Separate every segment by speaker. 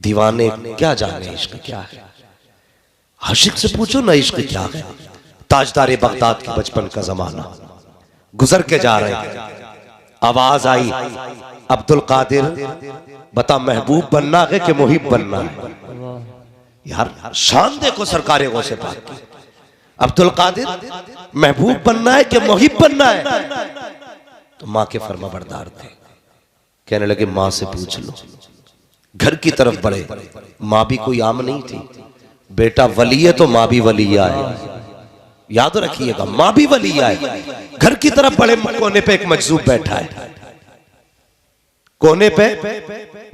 Speaker 1: दीवाने क्या जाने इश्क क्या है, आशिक से पूछो ना इश्क क्या है। ताजदारे बगदाद के बचपन का जमाना गुजर के जा रहे हैं, आवाज आई अब्दुल कादिर बता महबूब बनना है कि मुहिब बनना है। यार शान देखो सरकारे गौसे पाक की। अब्दुल कादिर महबूब बनना है कि मुहिब बनना है। तो माँ के फरमाबरदार थे, कहने लगे माँ से पूछ लो। घर की तरफ बढ़े, माँ भी कोई आम नहीं थी। बेटा वली है तो माँ भी वलिया है, याद रखिएगा, माँ भी वलिया है। घर की तरफ बड़े कोने पे एक मजजूब बैठा है, कोने पे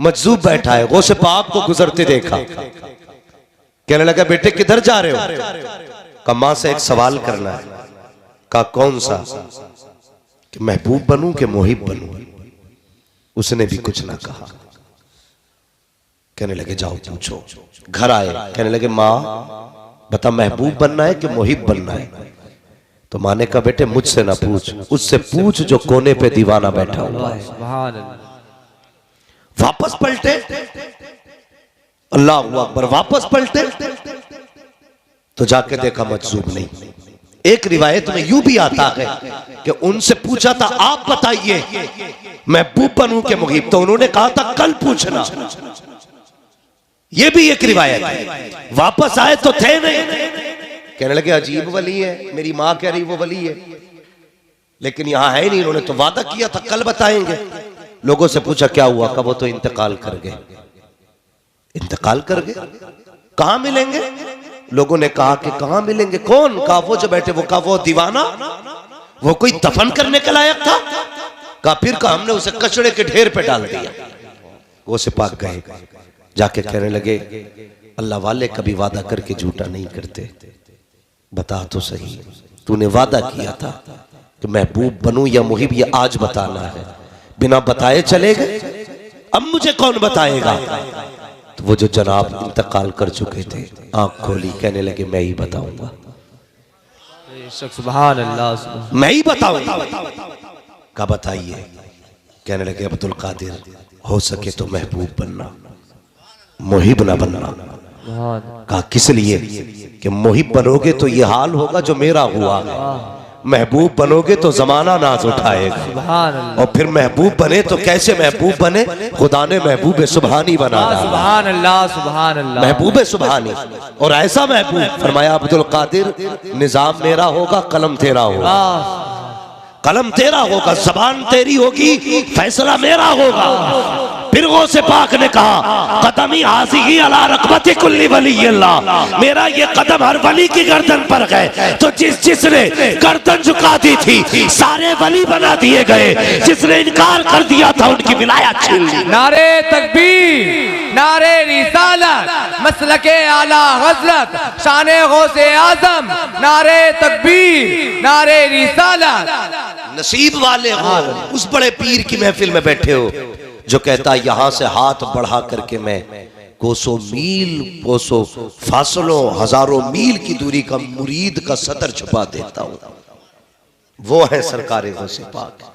Speaker 1: मजजूब बैठा है। गौसे पाक को गुजरते देखा, कहने लगा बेटे किधर जा रहे हो? कहा मां से एक सवाल करना है। कहा कौन सा? कि महबूब बनूं कि मुहिब बनूं? उसने भी कुछ ना कहा। कहने लगे जाओ पूछो। घर आए, कहने लगे माँ बता महबूब बनना है कि मुहिब बनना है? तो माँ ने कहा बेटे मुझसे ना पूछ, उससे पूछ जो कोने पे दीवाना बैठा हुआ है। वापस पलटे, अल्लाह अकबर, वापस पलटे तो जाके देखा मजजूब नहीं। एक रिवायत में यूं भी आता है कि उनसे पूछा था आप बताइए महबूब बनूं के मुहिब? तो उन्होंने कहा था कल पूछना। ये भी एक रिवायत है। वापस आए तो थे नहीं। कहने लगे अजीब वली है, मेरी माँ कह रही वो वली है लेकिन यहां है नहीं। उन्होंने तो वादा किया था कल बताएंगे। लोगों से पूछा क्या हुआ? कब? वो तो इंतकाल कर गए। इंतकाल कर गए? कहां मिलेंगे? लोगों ने कहा कि कहां मिलेंगे? कौन? कहा वो जो बैठे। वो कहा वो दीवाना, वो कोई दफन करने के लायक था? कहा फिर कहा हमने उसे कचड़े के ढेर पे डाल दिया। वो से पाक गए, जाके कहने लगे अल्लाह वाले कभी वादा करके झूठा नहीं करते। बता तो सही, तूने वादा किया था कि महबूब बनूं या मुहिब, ये आज बताना है। बिना बताए चले गए, अब मुझे कौन बताएगा? तो वो जो जनाब इंतकाल कर चुके थे आंख खोली, कहने लगे मैं ही बताऊंगा,
Speaker 2: सुभान अल्लाह,
Speaker 1: मैं ही बताऊंगा। क्या बताइए? कहने लगे अब्दुल कादिर हो सके तो महबूब बनना, मुहिब ना बनना। कहा किस लिए? कि मुहिब बनोगे तो ये हाल होगा जो मेरा हुआ है, महबूब बनोगे तो जमाना नाज उठाएगा। और फिर महबूब बने तो कैसे महबूब बने? खुदा ने महबूब सुबहानी बना डाला।
Speaker 2: सुभान अल्लाह, सुभान अल्लाह,
Speaker 1: महबूब सुबहानी। और ऐसा महबूब, फरमाया अब्दुल कादिर निजाम मेरा होगा, कलम तेरा होगा, कलम तेरा होगा, जबान तेरी होगी, फैसला मेरा होगा। फिर गौसे पाक ने कहा कदमी हाज़िही अला रकबति कुल्ली वली अल्लाह, मेरा ये कदम हर वली की गर्दन पर गए। तो जिसने गर्दन झुका दी थी सारे वली बना दिए गए, जिसने इनकार कर दिया था उनकी विलायत छीन ली।
Speaker 2: नारे तकबीर, नारे रिसालत, मसलके आला हज़रत, शाने गौसे आज़म, नारे तकबीर, नारे रिसालत।
Speaker 1: नसीब वाले हो उस बड़े पीर की महफिल में बैठे हो जो कहता यहां से हाथ बढ़ा करके मैं कोसों मील, कोसों फासलों, हजारों मील की दूरी का मुरीद का सतर छुपा देता हूं। वो है सरकारे गौसे पाक।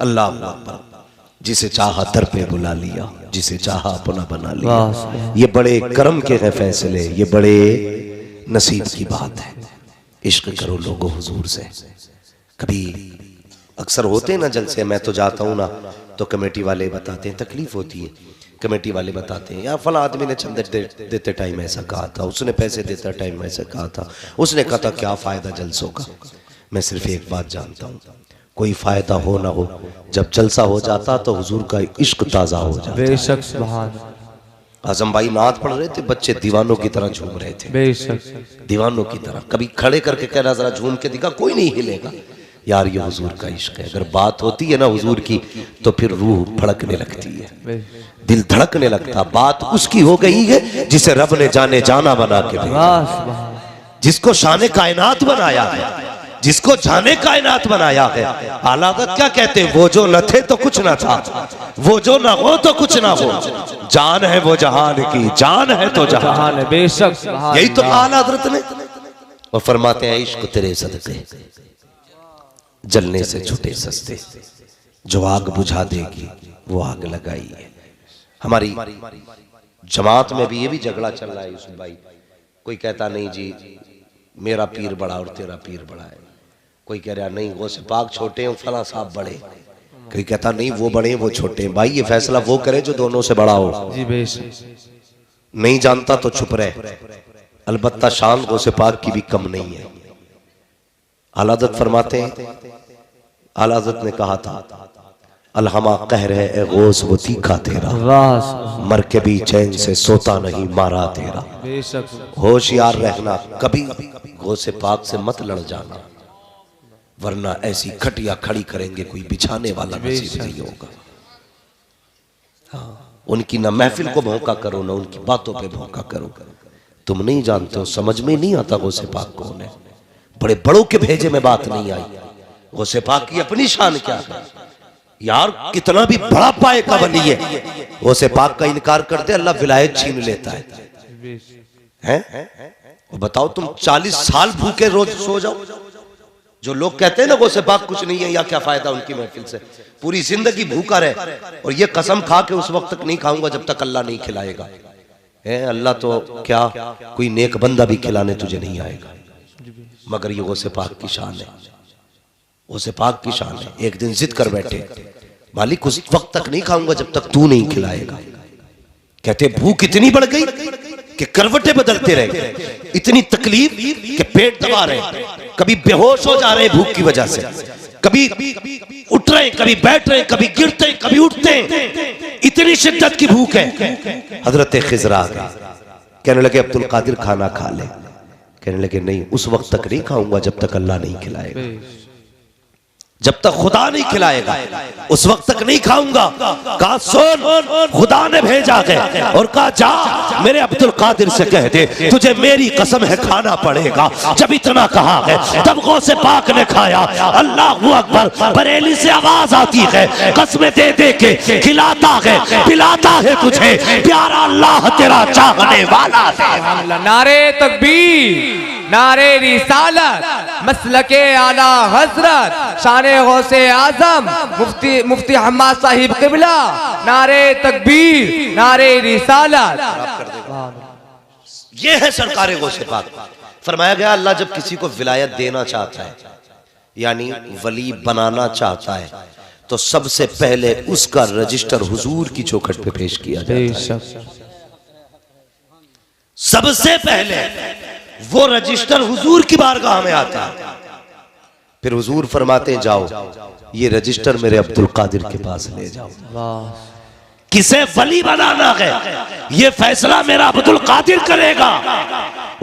Speaker 1: अल्लाह अकबर। जिसे चाहा दर पे बुला लिया, जिसे चाहा अपना बना लिया। ये बड़े करम के हैं फैसले, ये बड़े नसीब की बात है। इश्क करो लोगों हुजूर से। कभी अक्सर होते हैं ना जलसे, मैं तो जाता हूँ ना तो कमेटी वाले बताते हैं, तकलीफ होती है, कमेटी वाले बताते हैं यार फला आदमी ने चंदे देते टाइम ऐसा कहा था, उसने पैसे देता टाइम ऐसा कहा था, उसने कहा था क्या फायदा जलसों का। मैं सिर्फ एक बात जानता हूँ, कोई फायदा हो ना हो, जब जलसा हो जाता तो हुजूर का इश्क ताज़ा हो जाता।
Speaker 2: बेशक, सुभान।
Speaker 1: आजम भाई नात पढ़ रहे थे, बच्चे दीवानों की तरह झूम रहे थे,
Speaker 2: बेशक
Speaker 1: दीवानों की तरह। कभी खड़े करके कहना जरा झूम के दिखा, कोई नहीं हिलेगा। यार ये हुजूर का इश्क है। अगर बात होती है ना हुजूर की तो फिर रूह फड़कने लगती है, दिल धड़कने लगता। बात उसकी हो गई है जिसे रब ने जाने जाना बना के भेजा, जिसको शाने कायनात बनाया है, जिसको जाने कायनात बनाया है। आला हज़रत क्या कहते हैं? वो जो न थे तो कुछ ना था, वो जो ना हो तो कुछ ना हो, जान है वो जहान की, जान है तो जहान है।
Speaker 2: बेशक,
Speaker 1: यही तो आला हज़रत ने। और फरमाते हैं इश्क तेरे सदके जलने से छुटे सस्ते, जो आग बुझा देगी वो आग लगाई है। हमारी जमात में भी ये भी झगड़ा चल रहा है यूसुफ भाई। कोई कहता नहीं जी मेरा पीर बड़ा और तेरा पीर बड़ा है, कोई कह रहा नहीं वो से पाक छोटे हैं फला साहब बड़े, कोई कहता नहीं वो बड़े हैं वो छोटे हैं। भाई ये फैसला वो करे जो दोनों से बड़ा हो।
Speaker 2: जी बेशक।
Speaker 1: नहीं जानता तो चुप रहे, अलबत्ता शान गौसे पाक की भी कम नहीं है। आला हज़रत फरमाते हैं, आला हज़रत ने कहा था अलहमा कह रहे ए गौस वो तीखा तेरा, मर के भी चैन से सोता नहीं मारा तेरा।
Speaker 2: बेशक।
Speaker 1: होशियार रहना, कभी गौसे पाक से मत लड़ जाना, वरना ऐसी खटिया खड़ी करेंगे कोई बिछाने वाला नसीब नहीं होगा। हाँ, उनकी ना महफिल को भौंका करो ना उनकी बातों पे भौंका करो। तुम नहीं जानते हो, समझ में नहीं आता गौसे पाक कौन है। बड़े बड़ों के भेजे में बात नहीं आई। गौसे पाक की अपनी शान क्या है यार, कितना भी बड़ा पाए का वली है, गौसे पाक का इनकार करते अल्लाह विलायत छीन लेता है। और बताओ तुम 40 साल भूखे रोज सो जाओ। जो लोग कहते हैं ना गौसे पाक कुछ नहीं है, या क्या फायदा उनकी महफिल से, पूरी जिंदगी भूखा रहे और ये कसम खा के उस वक्त तक नहीं खाऊंगा जब तक अल्लाह नहीं खिलाएगा। अल्लाह तो क्या कोई नेक बंदा भी खिलाने तुझे नहीं आएगा, मगर ये गौसे पाक की शान है। गौसे पाक की शान है। एक दिन जिद कर बैठे, मालिक उस वक्त तक नहीं खाऊंगा जब तक तू नहीं खिलाएगा। कहते भूख इतनी बढ़ गई कि करवटें बदलते रह गए, इतनी तकलीफ कि पेट दबा रहे, कभी बेहोश हो जा रहे भूख की वजह से, कभी उठ रहे कभी बैठ रहे, कभी गिरते कभी उठते, इतनी शिद्दत की भूख है। हजरत खिजर आ गए, कहने लगे अब्दुल कादिर खाना खा ले। कहने लगे नहीं उस वक्त तक नहीं खाऊंगा जब तक अल्लाह नहीं खिलाएगा, जब तक खुदा नहीं खिलाएगा उस वक्त तक नहीं खाऊंगा। कहा सुन, खुदा ने भेजा है और कहा जा मेरे अब्दुल कादिर से कह दे तुझे मेरी कसम है खाना पड़ेगा। जब इतना कहा है तब गौसे पाक ने खाया। अल्लाह अकबर, बरेली से आवाज आती है कसमें दे दे के खिलाता है पिलाता है तुझे प्यारा अल्लाह तेरा चाहने वाला है।
Speaker 2: नारे तकबीर, नारे रिसालत, मसलके आला हजरत, शान गौसे आजम मुफ्ती हम्माद साहिब किबला, नारे तकबीर, नारे रिसालत।
Speaker 1: ये है सरकार गौसे पाक। फरमाया गया अल्लाह जब किसी को विलायत देना चाहता है यानी वली बनाना चाहता है तो सबसे पहले उसका रजिस्टर हुजूर की चौखट पे पेश किया जाता है। सबसे पहले वो रजिस्टर हुजूर की बारगाह में आता है, फिर हुजूर फरमाते जाओ ये रजिस्टर मेरे अब्दुल कादिर के पास ले जाओ। किसे वली बनाना है ये फैसला मेरा अब्दुल कादिर करेगा।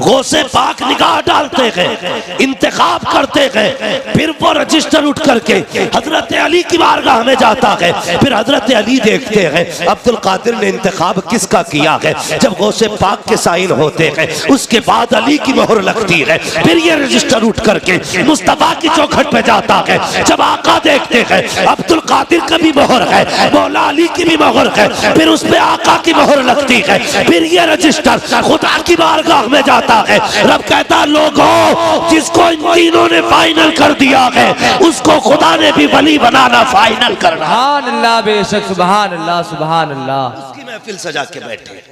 Speaker 1: गौसे पाक निगाह डालते हैं, इंतखाब करते हैं, फिर वो रजिस्टर उठ करके हजरत अली की बारगाह में जाता है। फिर हजरत अली देखते हैं अब्दुल कादिर ने इंतखाब किसका किया है। जब गौसे पाक के साइन होते हैं उसके बाद अली की मोहर लगती है। फिर ये रजिस्टर उठ करके मुस्तफा की चौखट पे जाता है। जब आका देखते हैं अब्दुल कादिर का भी मोहर है, मौला अली की भी मोहर है, फिर उस पे आका की मोहर लगती है। फिर ये रजिस्टर खुदा की बारगाह में जाता है। रब कहता लोगों जिसको इन तीनों ने फाइनल कर दिया है उसको खुदा ने भी वली बनाना फाइनल करना।
Speaker 2: सुभान अल्लाह, बेशक सुभान अल्लाह, सुभान अल्लाह।
Speaker 1: उसकी महफिल सजा के बैठे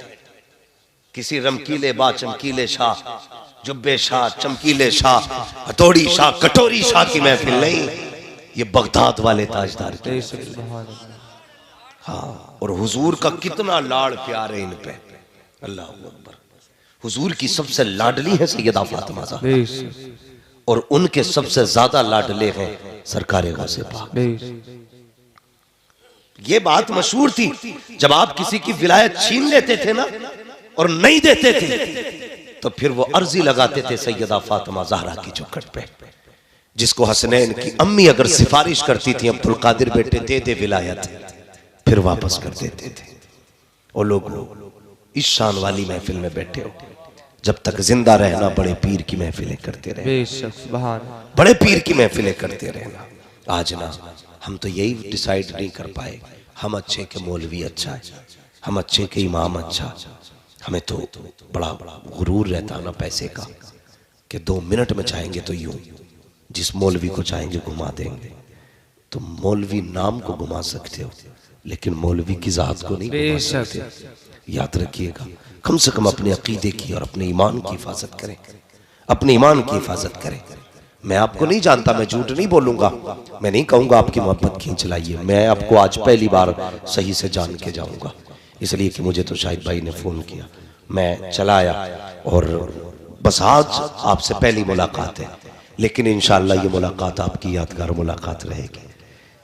Speaker 1: किसी रमकीले बा चमकीले शाह, जुब्बे शाह, चमकीले शाह, हथौड़ी शाह, कटोरी शाह की महफिल नहीं, ये बगदाद वाले ताजदार की। हाँ, और हुजूर का कितना लाड़ प्यार है इन पे। अल्लाह अकबर। हुजूर की सबसे लाडली है सैयदा फातिमा ज़हरा और उनके सबसे ज्यादा लाडले हैं सरकार गौसे पाक। ये बात मशहूर थी जब आप किसी की विलायत छीन लेते थे ना और नहीं देते थे तो फिर वो अर्जी लगाते थे सैयदा फातिमा ज़हरा की चौखट पे, जिसको हसनैन की अम्मी अगर सिफारिश करती थी अब्दुल कादिर बेटे दे दे विलायत, फिर वापस कर देते थे। और लोग इस शान वाली महफिल में बैठे हो, जब तक जिंदा रहना बड़े पीर की महफिलें करते रहना, बड़े पीर की महफिलें करते रहना। आज ना हम तो यही डिसाइड नहीं कर पाए, हम अच्छे के मौलवी अच्छा है, हम अच्छे के इमाम अच्छा, हमें तो बड़ा गुरूर रहता ना पैसे का कि 2 मिनट में चाहेंगे तो यूं, जिस मौलवी को चाहेंगे घुमा देंगे। तो मौलवी नाम को घुमा सकते हो लेकिन मौलवी की जात को नहीं घुमा सकते। याद रखिएगा, कम से कम अपने अकीदे की और अपने ईमान की हिफाजत करें, अपने ईमान की हिफाजत करें। मैं आपको नहीं जानता, मैं झूठ नहीं बोलूंगा, मैं नहीं कहूंगा आपकी मोहब्बत खींच लाइए, मैं आपको आज पहली बार सही से जान के जाऊंगा, इसलिए कि मुझे तो शाहिद भाई ने फोन किया, मैं चला आया और बस आज आपसे पहली मुलाकात है, लेकिन इंशाअल्लाह ये मुलाकात आपकी यादगार मुलाकात रहेगी।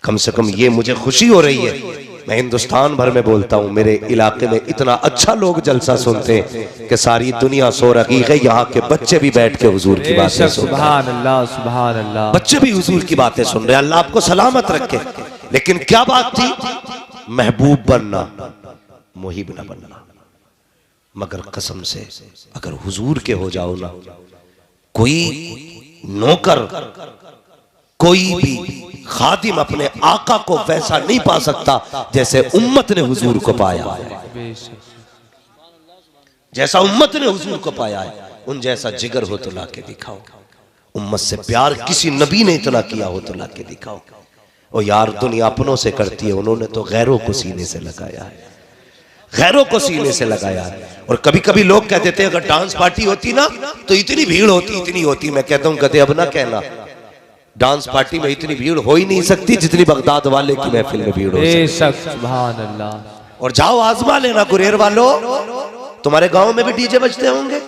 Speaker 1: कम से कम ये मुझे खुशी हो रही है, मैं हिंदुस्तान भर में बोलता हूँ, मेरे इलाके में इतना अच्छा लोग जलसा सुनते हैं कि सारी दुनिया सो रही है, यहाँ के बच्चे भी बैठ के हुजूर की बातें सुन रहे हैं।
Speaker 2: सुभान अल्लाह, सुभान अल्लाह।
Speaker 1: बच्चे भी हुजूर की बातें सुन रहे हैं, अल्लाह आपको सलामत रखे। लेकिन क्या बात थी, महबूब बनना, मुहिब न बनना। मगर कसम से अगर हुजूर के हो जाओ ना, कोई नौकर, कोई भी खादिम अपने आका को वैसा नहीं पा सकता जैसे उम्मत ने हुजूर को पाया है, जैसा उम्मत ने हुजूर को पाया है। उन जैसा जिगर हो तो लाके दिखाओ, उम्मत से प्यार किसी नबी ने इतना किया हो तो लाके दिखाओ। और यार दुनिया अपनों से करती है, उन्होंने तो गैरों को सीने से लगाया है, गैरों को सीने से लगाया है। और कभी कभी लोग कहते थे अगर डांस पार्टी होती ना तो इतनी भीड़ होती, इतनी होती। मैं कहता हूं कहते अब ना कहना, डांस पार्टी में इतनी भीड़ हो ही नहीं सकती जितनी बगदाद वाले की महफिल में भीड़ हो सकती।
Speaker 2: सुभान अल्लाह।
Speaker 1: और जाओ आजमा लेना गुरेर वालों, तुम्हारे गांव में भी डीजे बजते होंगे।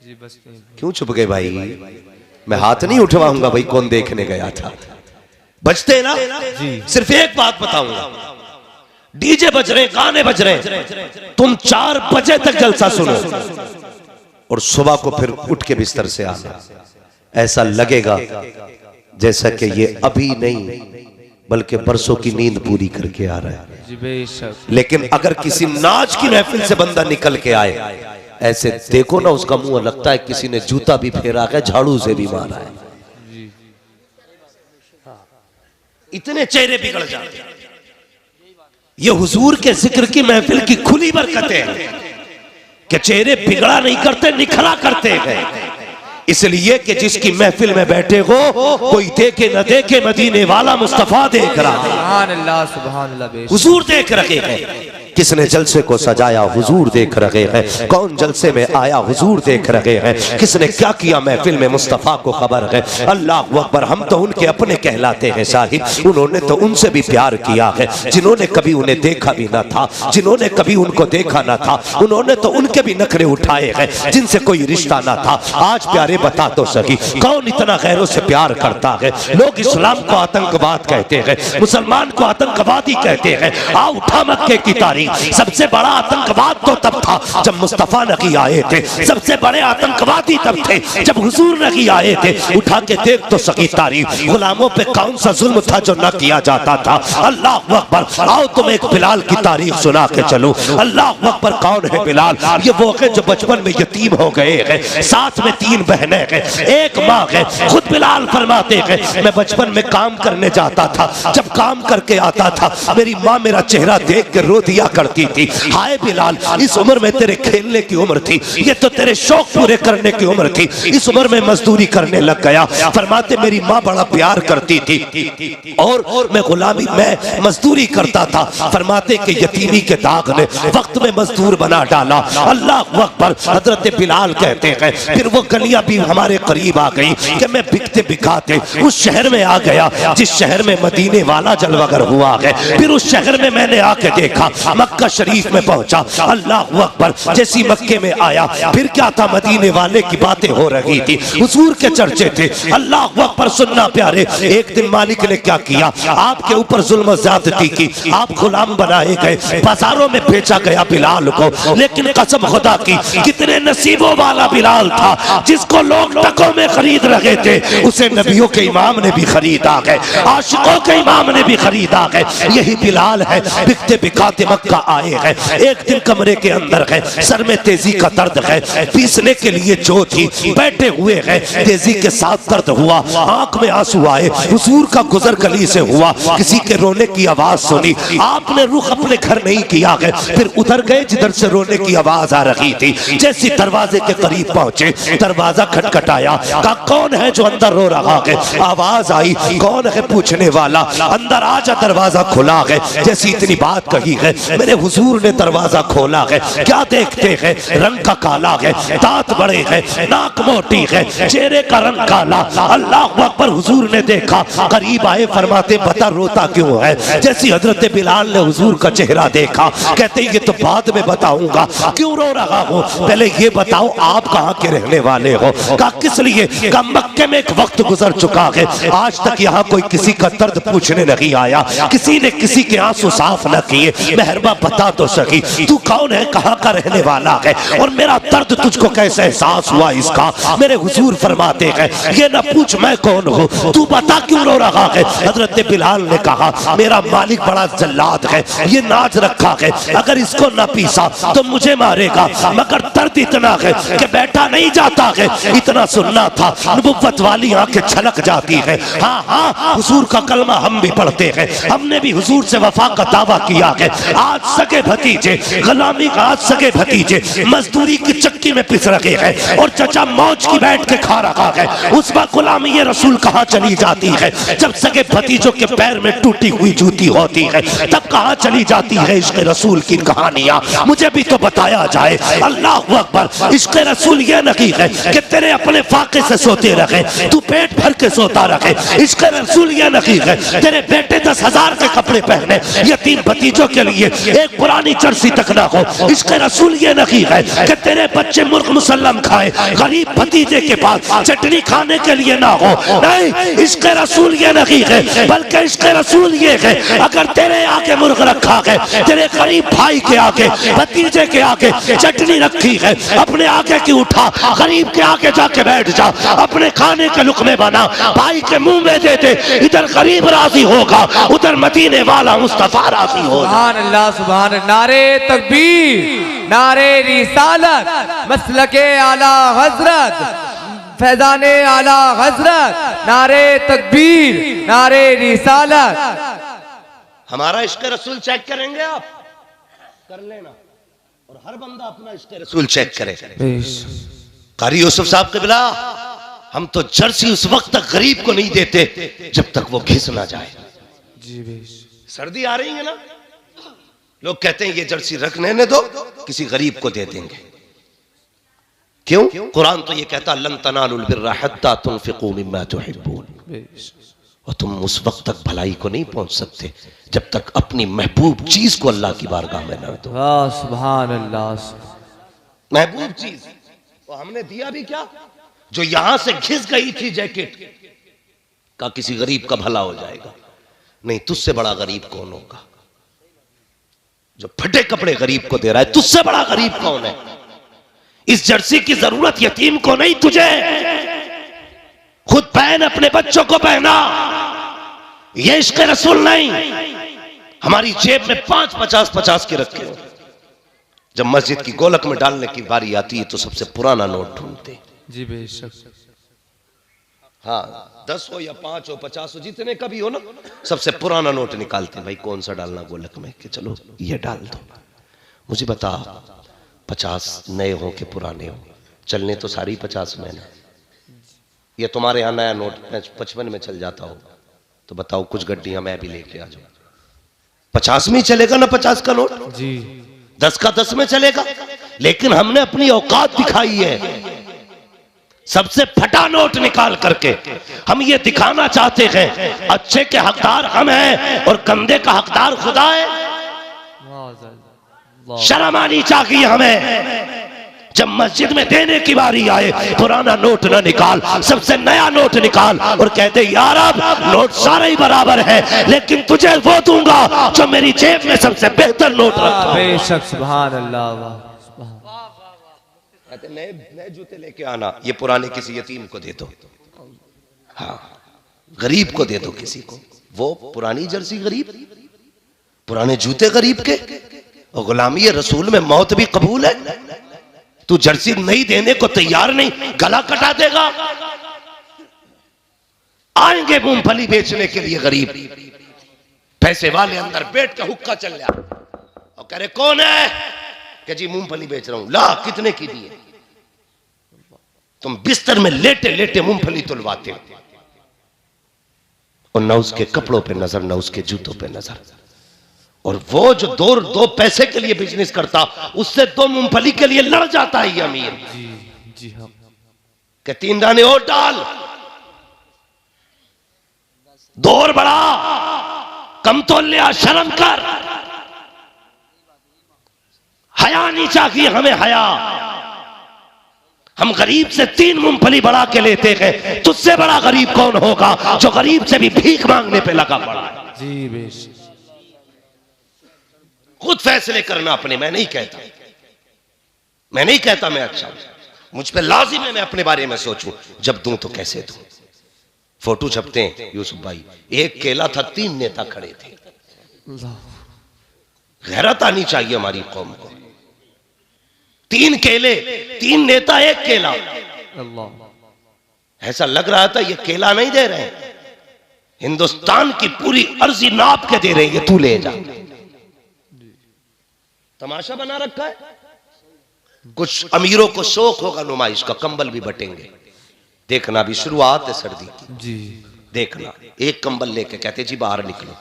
Speaker 2: जी बजते हैं।
Speaker 1: क्यों छुप गए भाई? मैं हाथ नहीं उठवाऊंगा भाई, कौन देखने गया था। बजते ना जी। सिर्फ एक बात बताऊंगा, डीजे बज रहे, गाने बज रहे, तुम 4 बजे तक जलसा सुनो और सुबह को फिर उठ के बिस्तर से आना, ऐसा लगेगा जैसा कि ये अभी नहीं बल्कि बरसों की नींद पूरी करके आ रहा है।
Speaker 2: जी बेशक।
Speaker 1: लेकिन अगर किसी नाच की महफिल से बंदा निकल के आए, ऐसे देखो ना उसका मुंह लगता है किसी ने जूता भी फेरा है, झाड़ू से भी मारा है, इतने चेहरे बिगड़ जाते हैं। ये हुजूर के जिक्र की महफिल की खुली बरकतें हैं कि चेहरे बिगड़ा नहीं करते, निखरा करते हैं। इसलिए कि जिसकी महफिल में बैठे हो, कोई देखे न देखे, मदीने वाला मुस्तफा देख रहा है।
Speaker 2: सुभान अल्लाह, सुभान अल्लाह।
Speaker 1: हुजूर देख रहे हैं। किसने जलसे को सजाया, हुजूर देख रहे हैं। कौन जलसे में आया, हुजूर देख रहे हैं। किसने क्या किया महफिल में, मुस्तफा को खबर है। अल्लाह अकबर, हम तो उनके अपने कहलाते हैं साहिब। उन्होंने तो उनसे भी प्यार किया है जिन्होंने कभी उन्हें देखा भी ना था, जिन्होंने कभी उनको देखा ना था। उन्होंने तो उनके भी नखरे उठाए हैं जिनसे कोई रिश्ता ना था। आज प्यारे बता तो सही, कौन इतना गैरों से प्यार करता है? लोग इस्लाम को आतंकवाद कहते हैं, मुसलमान को आतंकवादी कहते हैं। आ उठा मक्के की तारीख, सबसे बड़ा आतंकवाद तो तब था जब मुस्तफा नबी आए थे। सबसे बड़े आतंकवादी तब थे जब हुजूर नबी आए थे। उठा के देख तो सही तारीख, गुलामों पे कौन सा जुल्म था जो न किया जाता था। अल्लाह अकबर। आओ तुम एक बिलाल की तारीख सुना के चलो। अल्लाह अकबर, कौन है बिलाल? ये वो है जो बचपन में यतीम हो गए हैं, साथ में 3 बहनें हैं, एक माँ है। खुद बिलाल फरमाते हैं मैं बचपन में काम करने जाता था, जब काम करके आता था मेरी माँ मेरा चेहरा देख के रो दिया करती थी। हाय बिलाल, इस उम्र में तेरे खेलने की उम्र थी, ये तो तेरे शौक पूरे करने की उम्र थी। इस उम्र में मजदूरी करने लग गया। फरमाते मेरी माँ बड़ा प्यार करती थी और मैं गुलामी में मजदूरी करता था। फरमाते कि यतीमी के दाग ने वक्त में मजदूर बना डाला। अल्लाह अकबर। हजरत बिलाल कहते हैं फिर वो गलियां भी हमारे करीब आ गई कि मैं बिकते बिकाते उस शहर में आ गया जिस शहर में मदीने वाला जलवागर हुआ है। फिर उस शहर में मैंने आके देखा, मक्का शरीफ में पहुंचा। अल्लाह अकबर। जैसी मक्के में आया फिर क्या था, मदीने वाले की बातें हो रही थी, हुजूर के चर्चे थे। अल्लाह अकबर। सुनना प्यारे, एक दिन मालिक ने क्या किया, आपके ऊपर जुल्म ज्यादती की, आप गुलाम बनाए गए, बाजारों में बेचा गया बिलाल को। लेकिन कसम खुदा की, कितने नसीबों वाला बिलाल था जिसको लोग टकों में खरीद रहे थे, उसे नबियों के इमाम ने भी खरीदा है, आशिकों के इमाम ने भी खरीदा है। यही बिलाल है, बिकते बिकाते मक्का आए हैं। एक दिन कमरे के अंदर है, सर में तेजी का दर्द है, पीसने के लिए जो थी बैठे हुए हैं, तेजी के साथ दर्द हुआ। आंख में आंसू आए, हुजूर का गुजर गली से हुआ, किसी के रोने की आवाज सुनी, आपने रुख अपने घर नहीं किया है, फिर उधर गए जिधर से रोने की आवाज आ रही थी। जैसे दरवाजे के करीब पहुंचे, दरवाजा खटखटाया, कहा कौन है जो अंदर रो रहा है? आवाज आई, कौन है पूछने वाला? अंदर आजा, दरवाजा खुला है। जैसी इतनी बात कही है, मेरे हुजूर ने दरवाजा खोला है। क्या देखते हैं? रंग का काला है, दांत बड़े हैं, नाक मोटी है, चेहरे का रंग काला। अल्लाह अकबर। हुजूर ने देखा, करीब आए, फरमाते बता रोता क्यों है? जैसी हजरत बिलाल ने हुजूर का चेहरा देखा, कहते ये तो बाद में बताऊंगा, क्यों रो रहा हो, पहले ये बताओ आप कहाँ के रहने वाले हो? कहा किस लिए? कहा मक्के में एक वक्त गुजर चुका है, आज तक यहाँ कोई किसी का दर्द पूछने नहीं आया, किसी ने किसी के आंसू साफ न किए, मेहरबा बता तो सकी तू कौन है, कहाँ का रहने वाला है, और मेरा दर्द तुझको कैसे एहसास हुआ इसका? मेरे हुजूर फरमाते हैं ये न पूछ मैं कौन हूँ, तू बता क्यों रो रहा है? हजरत बिलाल ने कहा मेरा मालिक बड़ा जल्लाद है, ये नाज रखा है, अगर इसको न पीसा तो मुझे मारेगा, मगर दर्द इतना है कि बैठा नहीं जाता है। इतना सुनना था, नबुव्वत वाली आंखें छलक जाती है। हाँ हाँ, हुजूर का कलमा हम भी पढ़ते हैं, हमने भी हुजूर से वफा का दावा किया है। आज सगे भतीजे गुलामी का, आज सगे भतीजे मजदूरी की चक्की में पिस रखे हैं और चचा मौज की बैठ के खा रहा है। उस वक्त गुलामी ये रसूल कहाँ चली जाती है? जब सगे भतीजों के पैर में टूटी हुई जूती होती है, तब कहाँ चली जाती है इश्क रसूल की कहानियां? मुझे भी तो बताया जाए। अल्लाह अकबर। इश्क रसूल ये नहीं है कि तेरे अपने फाके से सोते रहे, तू पेट भर के सोता रहे। इश्क रसूल ये नहीं है तेरे बेटे 10,000 के कपड़े पहने, यतीम भतीजों के लिए एक पुरानी जर्सी तक ना हो। इश्क रसूल ये नहीं है कि तेरे बच्चे मुर्ग मुसल्लम खाए, गरीब भतीजे के पास चटनी खाने के लिए ना हो। नहीं, इश्क रसूल ये नहीं है, बल्कि इश्क रसूल ये है अगर तेरे आगे मुर्ग रखा है, तेरे गरीब भाई के आगे, भतीजे के आगे चटनी रखी है, अपने आगे की उठा, गरीब के आगे जाके बैठ जा, अपने खाने के लुकमे बना, भाई के मुंह में दे दे। इधर गरीब राजी होगा, उधर मदीने वाला मुस्तफा राजी होगा।
Speaker 2: सुभान अल्लाह, सुभान। नारे तकबीर, नारे रिसालत, मसलके आला हजरत, फैजाने आला हजरत, नारे तकबीर, नारे रिसालत।
Speaker 1: हमारा इश्क रसूल चेक करेंगे आप? कर लेना, और हर बंदा अपना इश्क रसूल चेक करे। कारी यूसुफ साहब क़िबला, हम तो जर्सी उस वक्त तक गरीब को नहीं देते जब तक वो घिस ना जाए।
Speaker 2: जी बेश।
Speaker 1: सर्दी आ रही है ना, लोग कहते हैं ये जर्सी रखने दो, किसी गरीब को दे देंगे। क्यों? कुरान तो ये कहता लन तनालुल बिर्रा हत्ता तुनफिकू मिम्मा तुहिब्बून, और तुम उस वक्त तक भलाई को नहीं पहुंच सकते जब तक अपनी महबूब चीज को अल्लाह की बारगाह में न दो।
Speaker 2: सुभान अल्लाह।
Speaker 1: महबूब चीज तो हमने दिया भी क्या? जो यहां से घिस गई थी जैकेट का, किसी गरीब का भला हो जाएगा। नहीं, तुझसे बड़ा गरीब कौन होगा? जो फटे कपड़े गरीब को दे रहा है, तुझसे बड़ा गरीब कौन है? इस जर्सी की जरूरत यतीम को नहीं, तुझे। खुद पहन, अपने बच्चों को पहना। ये इश्क रसूल नहीं। हमारी जेब में 5 50 के रखे हो, जब मस्जिद की गोलक में डालने की बारी आती है तो सबसे पुराना नोट ढूंढते।
Speaker 2: जी बेशक।
Speaker 1: हाँ, 10 हो या 5 हो 50 हो, जितने का भी हो ना, सबसे पुराना नोट निकालते। भाई कौन सा डालना गोलक में? कि चलो ये डाल दो। मुझे बता, 50 नए हो के पुराने हो, चलने तो सारी 50 में ना। ये तुम्हारे यहाँ नया नोट 55 में चल जाता हो, तो बताओ कुछ गड्डियां मैं भी लेके आ जाऊं। 50 में ही चलेगा ना 50 का नोट?
Speaker 2: जी।
Speaker 1: 10 का 10 में चलेगा। लेकिन हमने अपनी औकात दिखाई है, सबसे फटा नोट निकाल करके हम ये दिखाना चाहते हैं अच्छे के हकदार हम हैं और गंदे का हकदार खुदा है। शर्म आनी चाहिए हमें। जब मस्जिद में देने की बारी आए, पुराना नोट ना निकाल, सबसे नया नोट निकाल और कहते यार अब नोट सारे ही बराबर है, लेकिन तुझे वो दूंगा जो मेरी जेब में सबसे बेहतर नोट रखा।
Speaker 2: बेशक। सुभान अल्लाह।
Speaker 1: नए जूते लेके आना, ये पुराने किसी यतीम को दे दो। हाँ, गरीब को दे दो किसी को। वो पुरानी जर्सी गरीब, पुराने जूते गरीब के। और गुलामी रसूल में मौत भी कबूल है। तू जर्सी नहीं देने को तैयार नहीं, गला कटा देगा। आएंगे मूंगफली बेचने के लिए गरीब, पैसे वाले अंदर बैठ के हुक्का चल रहा और कह रहे कौन है कि जी मूंगफली बेच रहा हूं। ला कितने की दी है? तुम बिस्तर में लेटे लेटे मूंगफली तुलवाते हो और न उसके कपड़ों पे नजर, न उसके जूतों पे नजर। और वो जो दो पैसे के लिए बिजनेस करता, उससे 2 मूंगफली के लिए लड़ जाता है ये अमीर।
Speaker 2: जी जी हाँ।
Speaker 1: कि 3 दाने और डाल, 2 और बढ़ा, कम तो लिया, शर्म कर, हया नहीं चाहिए हमें, हया। हम गरीब से 3 मूंगफली बढ़ा के लेते हैं, तुझसे बड़ा गरीब कौन होगा जो गरीब से भी भीख मांगने पे लगा पड़ा है।
Speaker 2: जी बेशक।
Speaker 1: खुद फैसले करना अपने। मैं नहीं कहता मैं अच्छा हूं, मुझ पे लाजिम है मैं अपने बारे में सोचूं। जब दूं तो कैसे दूं। फोटो छपते हैं यूसुफ भाई, 1 केला था, 3 नेता खड़े थे। गैरत आनी चाहिए हमारी कौम को। 3 केले, 3 नेता, 1 केला।
Speaker 2: अल्लाह।
Speaker 1: ऐसा लग रहा था ये केला नहीं दे रहे हैं, हिंदुस्तान की पूरी अर्जी नाप के दे रहे हैं, ये तू ले जा। तमाशा बना रखा है। कुछ अमीरों को शौक होगा नुमाइश का, कंबल भी बटेंगे। देखना अभी शुरुआत है सर्दी की
Speaker 2: जी।
Speaker 1: देखना, 1 कंबल लेके कहते जी बाहर निकलो,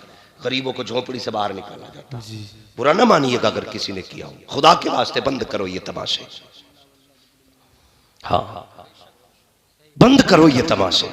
Speaker 1: गरीबों को झोपड़ी से बाहर निकाला जाता।
Speaker 2: जी।
Speaker 1: बुरा ना मानिएगा अगर किसी ने किया हो, खुदा के वास्ते बंद करो ये तमाशे। हाँ, बंद करो ये तमाशे।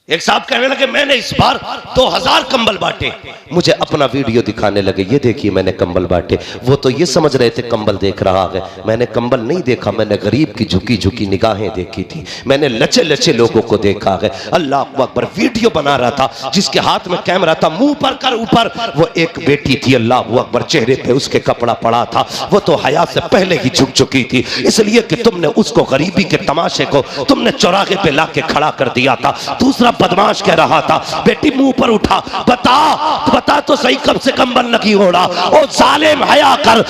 Speaker 1: एक साहब कहने लगे मैंने इस बार 2000 कंबल बांटे। मुझे अपना वीडियो दिखाने लगे, ये देखिए मैंने कंबल बांटे। वो तो ये समझ रहे थे कंबल देख रहा है, मैंने कंबल नहीं देखा, मैंने गरीब की झुकी झुकी निगाहें देखी थी, मैंने लचे लचे लोगों को देखा है। अल्लाह अकबर। वीडियो बना रहा था, जिसके हाथ में कैमरा था, मुंह पर कर ऊपर, वो एक बेटी थी। अल्लाह अकबर। चेहरे पे उसके कपड़ा पड़ा था, वो तो हया से पहले ही झुक चुकी थी, इसलिए कि तुमने उसको गरीबी के तमाशे को तुमने चौराहे पे लाके खड़ा कर दिया था। दूसरा बदमाश कह रहा था बेटी मुंह पर उठा, बता तो सही कब से कंबल नहीं ओढ़ा। ओ जालिम, हया कर,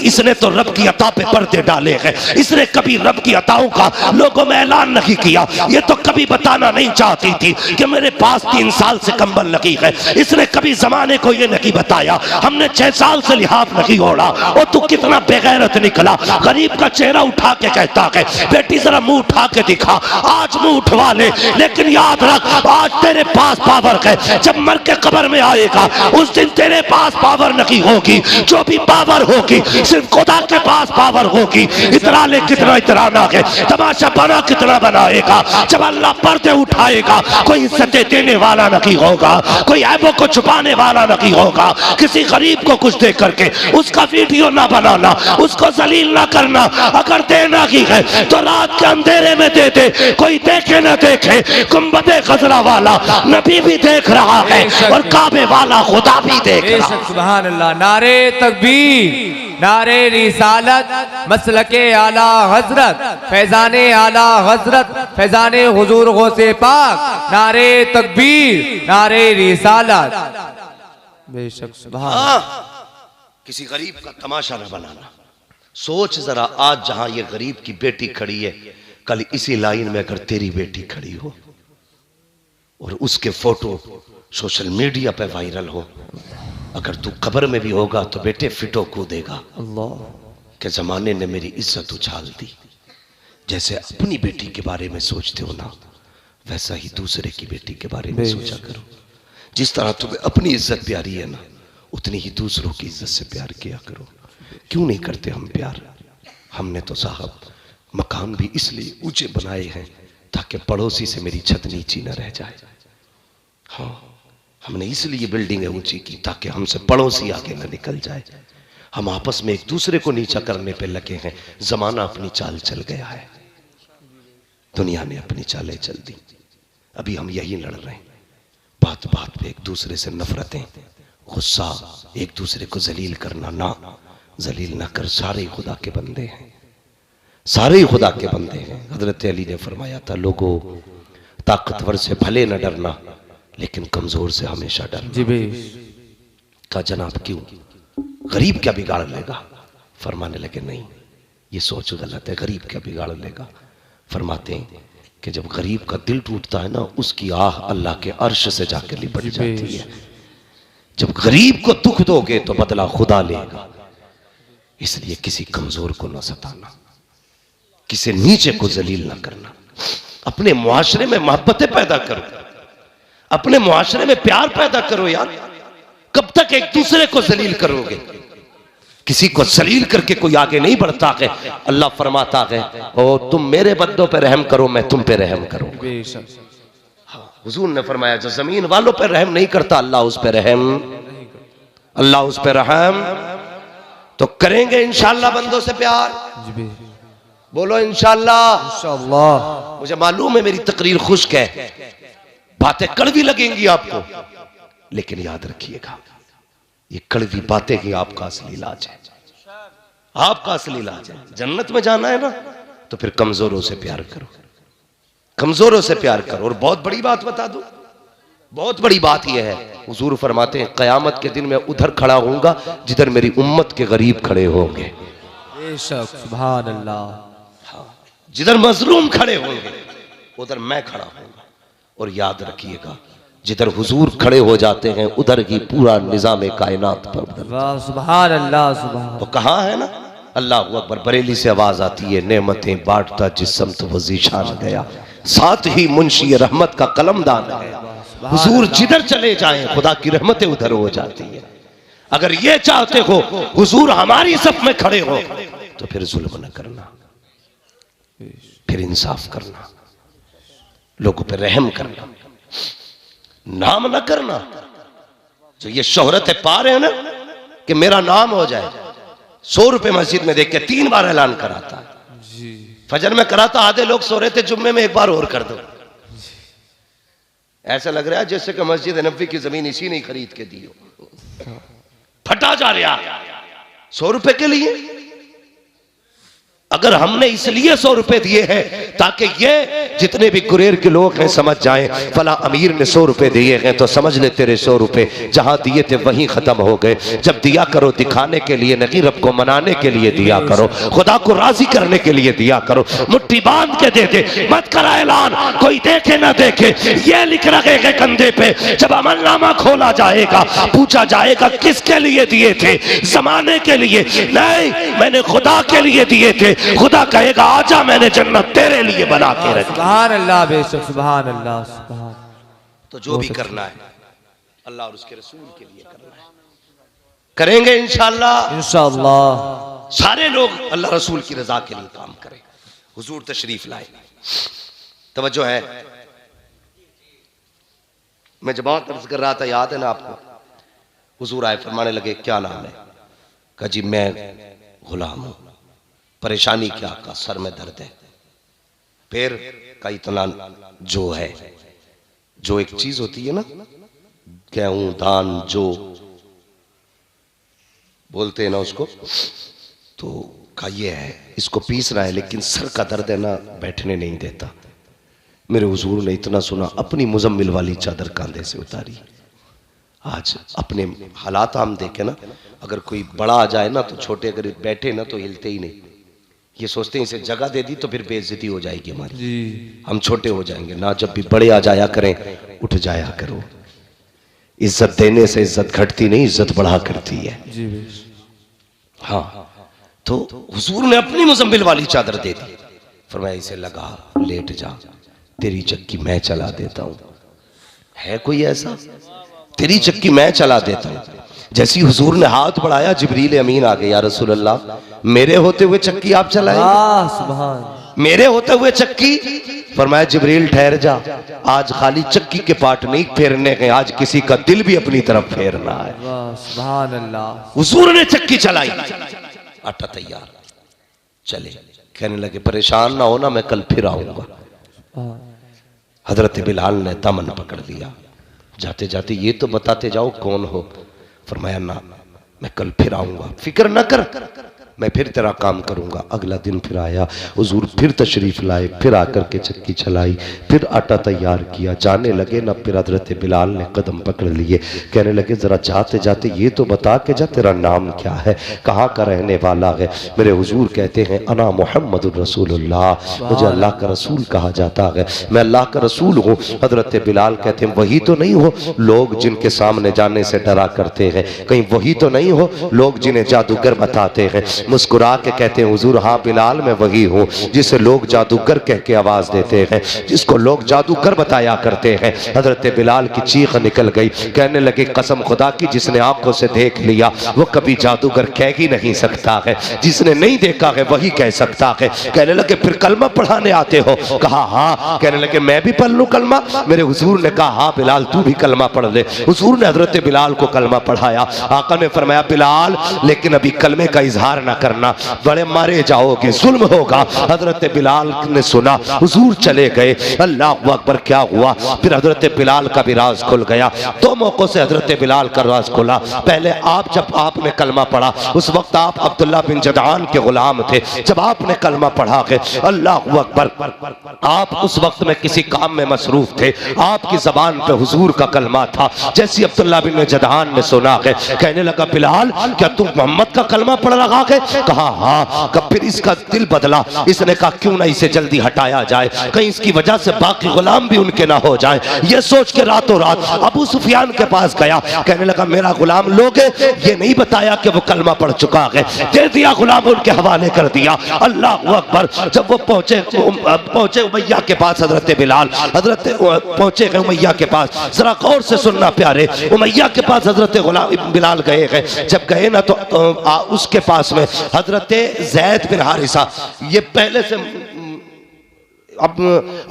Speaker 1: इसने तो रब की अता पे पर्दे डाले हैं, इसने कभी रब की अताओं का लोगों में ऐलान नहीं किया। ये तो कभी बताना नहीं चाहती थी कि मेरे पास 3 साल से कंबल नहीं है, इसने कभी जमाने को ये नहीं बताया हमने 6 साल से लिहाफ नहीं ओढ़ा। और तू कितना बेगैरत निकला। गरीब का चेहरा उठा के कहता है बेटी जरा मुंह उठा के दिखा। आज मुंह उठवा ले, लेकिन याद रख आज तेरे पास पावर है, जब मर के कब्र में आएगा उस दिन तेरे पास पावर नहीं होगी। जो भी पावर होगी सिर्फ खुदा के पास पावर होगी। इतरा ले कितना इतराना है, तमाशा बना कितना बनाएगा। जब अल्लाह पर्दे उठाएगा कोई इज्जतें देने वाला नहीं होगा, कोई ऐबों को छुपाने वाला नहीं होगा। किसी गरीब को कुछ दे करके उसका वीडियो ना बनाना, उसको जलील ना करना। अगर देना ही है तो रात के अंधेरे में दे दे, कोई देखे ना देखे। गुंबदे खजरा वाला नबी भी देख रहा है और काबे वाला खुदा भी देख रहा है।
Speaker 2: सुभान अल्लाह। नारे तकबीर, नारे रिसालत, मसलके आला हजरत, फैजाने आला हजरत, फैजाने हुजूर गौसे पाक। नारे तकबीर, नारे रिसालत। बेशक सुभान।
Speaker 1: किसी गरीब का तमाशा न बनाना। सोच जरा, आज जहां ये गरीब की बेटी खड़ी है, कल इसी लाइन में अगर तेरी बेटी खड़ी हो और उसके फोटो सोशल मीडिया पे वायरल हो, अगर तू कब्र में भी होगा तो बेटे फिटो कूदेगा
Speaker 2: अल्लाह
Speaker 1: के जमाने ने मेरी इज्जत उछाल दी। जैसे अपनी बेटी के बारे में सोचते हो ना, वैसा ही दूसरे की बेटी के बारे में सोचा करो। जिस तरह तुम्हें अपनी इज्जत प्यारी है ना, उतनी ही दूसरों की इज्जत से प्यार किया करो। क्यों नहीं करते हम प्यार? हमने तो साहब मकान भी इसलिए ऊंचे बनाए हैं ताकि पड़ोसी से मेरी छत नीची न रह जाए। हाँ, हमने इसलिए बिल्डिंगें ऊंची की ताकि हमसे पड़ोसी आगे न निकल जाए। हम आपस में एक दूसरे को नीचा करने पे लगे हैं। जमाना अपनी चाल चल गया है, दुनिया ने अपनी चालें चल दी। अभी हम यही लड़ रहे हैं, बात बात पे एक दूसरे से नफरतें, गुस्सा, एक दूसरे को जलील करना। ना, जलील ना कर, सारे खुदा के बंदे हैं, सारे ही खुदा के बंदे हैं। हजरत अली ने फरमाया था, लोगों ताकतवर से भले न डरना लेकिन कमजोर से हमेशा डरना।
Speaker 2: जी बे।
Speaker 1: कहा जनाब क्यों, गरीब क्या बिगाड़ लेगा? फरमाने लगे नहीं, ये सोच गलत है, गरीब क्या बिगाड़ लेगा। फरमाते हैं कि जब गरीब का दिल टूटता है ना, उसकी आह अल्लाह के अर्श से जाकर लिपट जाती है। जब गरीब को दुख दोगे तो बदला खुदा लेगा। इसलिए किसी कमजोर को न सताना, किसी नीचे को जलील न करना। अपने मुआशरे में मोहब्बतें पैदा करो, अपने मुआशरे में प्यार पैदा करो। यार कब तक एक दूसरे को जलील करोगे? किसी को जलील करके कोई आगे नहीं बढ़ता है। अल्लाह फरमाता है, ओ तुम मेरे बंदों पे रहम करो, मैं तुम पे रहम करूंगा। हुजूर ने फरमाया, जो जमीन वालों पे रहम नहीं करता, अल्लाह उस पे रहम, अल्लाह उस पे रहम तो करेंगे इंशाअल्लाह बंदों से प्यार। बोलो इंशाअल्लाह।
Speaker 2: इंशाअल्लाह।
Speaker 1: मुझे मालूम है मेरी तकरीर खुश्क है, बातें कड़वी लगेंगी आपको, लेकिन याद रखिएगा ये कड़वी बातें ही आपका असली इलाज है, आपका असली इलाज है। जन्नत में जाना है ना, तो फिर कमजोरों से प्यार करो, कमजोरों से प्यार करो। और बहुत बड़ी बात बता दूं, बहुत बड़ी बात यह है, हुजूर फरमाते हैं क़यामत के दिन मैं उधर खड़ा होऊंगा जिधर मेरी उम्मत के गरीब खड़े होंगे।
Speaker 2: बेशक, सुभान अल्लाह।
Speaker 1: जिधर मजलूम खड़े होंगे उधर मैं खड़ा होऊंगा। और याद रखिएगा, जिधर हुजूर खड़े हो जाते हैं उधर ही पूरा निजाम कायनात पर।
Speaker 2: सुभान अल्लाह, सुभान।
Speaker 1: तो कहाँ है ना, अल्लाह अकबर, बरेली से आवाज आती है, नेमतें बांटता जिस्म तो वो ज़ीशान गया, साथ ही मुंशी रहमत का कलमदान है। हुजूर जिधर चले जाएं खुदा की रहमतें उधर हो जाती है। अगर ये चाहते हो हुजूर हमारी सफ में खड़े हो, तो फिर जुल्म न करना, फिर इंसाफ करना, लोगों पे रहम करना, नाम न करना। जो ये शोहरत है पा रहे हैं ना कि मेरा नाम हो जाए, 100 रुपए मस्जिद में देख के 3 बार ऐलान कराता है। फजर में कराता, आधे लोग सो रहे थे, जुम्मे में 1 बार और कर दो। ऐसा लग रहा है जैसे कि मस्जिद नबवी की जमीन इसी ने खरीद के दी हो। फटा जा रहा 100 रुपए के लिए। अगर हमने इसलिए 100 रुपए दिए हैं ताकि ये जितने भी गुरेर के लोग हैं समझ जाएं, फला अमीर ने 100 रुपए दिए हैं तो समझ ले तेरे 100 रुपए जहां दिए थे वहीं खत्म हो गए। जब दिया करो दिखाने के लिए नहीं, रब को मनाने के लिए दिया करो, खुदा को राजी करने के लिए दिया करो। मुट्ठी बांध के दे दे, मत करा ऐलान, कोई देखे ना देखे, ये लिख रखे गए कंधे पे। जब अमलनामा खोला जाएगा, पूछा जाएगा किसके लिए दिए थे? जमाने के लिए नहीं, मैंने खुदा के लिए दिए थे। खुदा कहेगा आजा मैंने जन्नत तेरे लिए बना के रखी।
Speaker 2: सुभान अल्लाह, बेशक, सुभान अल्लाह, सुभान।
Speaker 1: तो जो भी करना है अल्लाह और उसके रसूल के लिए करना है, करेंगे इंशाअल्लाह।
Speaker 2: इंशाअल्लाह
Speaker 1: सारे लोग अल्लाह रसूल की रजा के लिए काम करें। हुजूर तशरीफ लाए, तवज्जो है। मैं जब बहुत अर्ज कर रहा था, याद है ना आपको, हुजूर आए, फरमाने लगे क्या नाम है? कहा जी मैं गुलाम हूं। परेशानी क्या? का सर में दर्द है। फिर का इतना जो है, जो एक चीज होती है ना, गेहूं धान जो बोलते हैं ना उसको, तो का ये है, इसको पीस रहा है लेकिन सर का दर्द है ना, बैठने नहीं देता। मेरे हुजूर ने इतना सुना, अपनी मुजम्मिल वाली चादर कांधे से उतारी। आज अपने हालात हम देखे ना, अगर कोई बड़ा आ जाए ना तो छोटे अगर बैठे ना तो हिलते ही नहीं। ये सोचते हैं इसे जगह दे दी तो फिर बेइज्जती हो जाएगी हमारी जी। हम छोटे हो जाएंगे ना। जब भी बड़े आ जाया करें, उठ जाया करो। इज्जत देने से इज्जत घटती नहीं, इज्जत बढ़ा करती है जी। हाँ, तो हुजूर ने अपनी मुजम्मिल वाली चादर दे दी, फरमाया इसे लगा, लेट जा, तेरी चक्की मैं चला देता हूं। है कोई ऐसा? तेरी चक्की मैं चला देता हूं। जैसी हुजूर ने हाथ बढ़ाया, जिब्रील अमीन आ गए, या रसूल अल्लाह मेरे होते हुए चक्की आप चलाएंगे? सुभान। मेरे होते हुए चक्की? फरमाया जिब्रील ठहर जा, आज खाली चक्की के पार्ट नहीं फेरने हैं, आज किसी का दिल भी अपनी तरफ फेरना है। सुभान अल्लाह। हुजूर ने चक्की चलाई, आटा तैयार, चले। कहने लगे परेशान ना होना, मैं कल फिर आऊंगा। हजरत बिलाल ने दामन पकड़ लिया, जाते जाते ये तो बताते जाओ कौन हो। फरमाया ना, मैं कल फिर आऊंगा, फिक्र न कर, मैं फिर तेरा काम करूंगा। अगला दिन फिर आया, हुजूर फिर तशरीफ लाए, फिर आकर के चक्की चलाई, फिर आटा तैयार किया। जाने लगे ना, फिर हजरत बिलाल ने कदम पकड़ लिए, कहने लगे जरा जाते जाते ये तो बता के जा तेरा नाम क्या है, कहाँ का रहने वाला है। मेरे हुजूर कहते हैं अना मुहम्मदुर रसूलुल्लाह, मुझे अल्लाह का रसूल कहा जाता है, मैं अल्लाह का रसूल हूँ। हजरत बिलाल कहते हैं वही तो नहीं हो लोग जिनके सामने जाने से डरा करते हैं, कहीं वही तो नहीं हो लोग जिन्हें जादूगर बताते हैं। मुस्कुरा के कहते हैं हुजूर हाँ बिलाल मैं वही हूँ जिसे लोग जादूगर कह के आवाज देते हैं, जिसको लोग जादूगर बताया करते हैं। हजरत बिलाल की चीख निकल गई, कहने लगे कसम खुदा की जिसने आंखों से देख लिया वो कभी जादूगर कह ही नहीं सकता है, जिसने नहीं देखा है वही कह सकता है। कहने लगे फिर कलमा पढ़ाने आते हो? कहा हाँ। कहने लगे मैं भी पढ़ लूं कलमा? मेरे हुजूर ने कहा हाँ बिलाल तू भी कलमा पढ़ ले। हुजूर ने हजरत बिलाल को कलमा पढ़ाया। आका ने फरमाया बिलाल लेकिन अभी कलमे का इजहार ना करना, बड़े मारे जाओगे, जुल्म होगा। हजरत बिलाल ने सुना, हुजूर चले गए। अल्लाह अकबर, क्या हुआ? फिर हजरत बिलाल का भी राज खुल गया। दो मौकों से हजरत बिलाल का राज खुला। पहले जब आपने कलमा पढ़ा उस वक्त आप अब्दुल्ला बिन जदआन के गुलाम थे। जब आपने कलमा पढ़ा के अल्लाह अकबर, आप उस वक्त में किसी काम में मसरूफ थे, आपकी जबान पे हुजूर का कलमा था। जैसे अब्दुल्ला बिन जदआन ने सुना के कहने लगा बिलाल क्या तू मोहम्मद का कलमा पढ़ रहा है? कहा हाँ। कब फिर इसका दिल बदला, इसने कहा क्यों ना इसे जल्दी हटाया जाए, कहीं इसकी वजह से बाकी गुलाम भी उनके ना हो जाए। ये सोच के रातों रात अबू सुफियान के पास गया, कहने लगा मेरा गुलाम लोगे? ये नहीं बताया कि वो कलमा पढ़ चुका है, दे दिया गुलाम उनके हवाले कर दिया। अल्लाह अकबर। जब वो पहुंचे उमैया के पास हजरत बिलाल, हजरत पहुंचे गए उमैया के पास, जरा गौर से सुनना प्यारे, उमैया के पास हजरत बिलाल गए हैं। जब गए ना तो उसके पास में हजरत ज़ैद बिन हारिसा, ये पहले से अब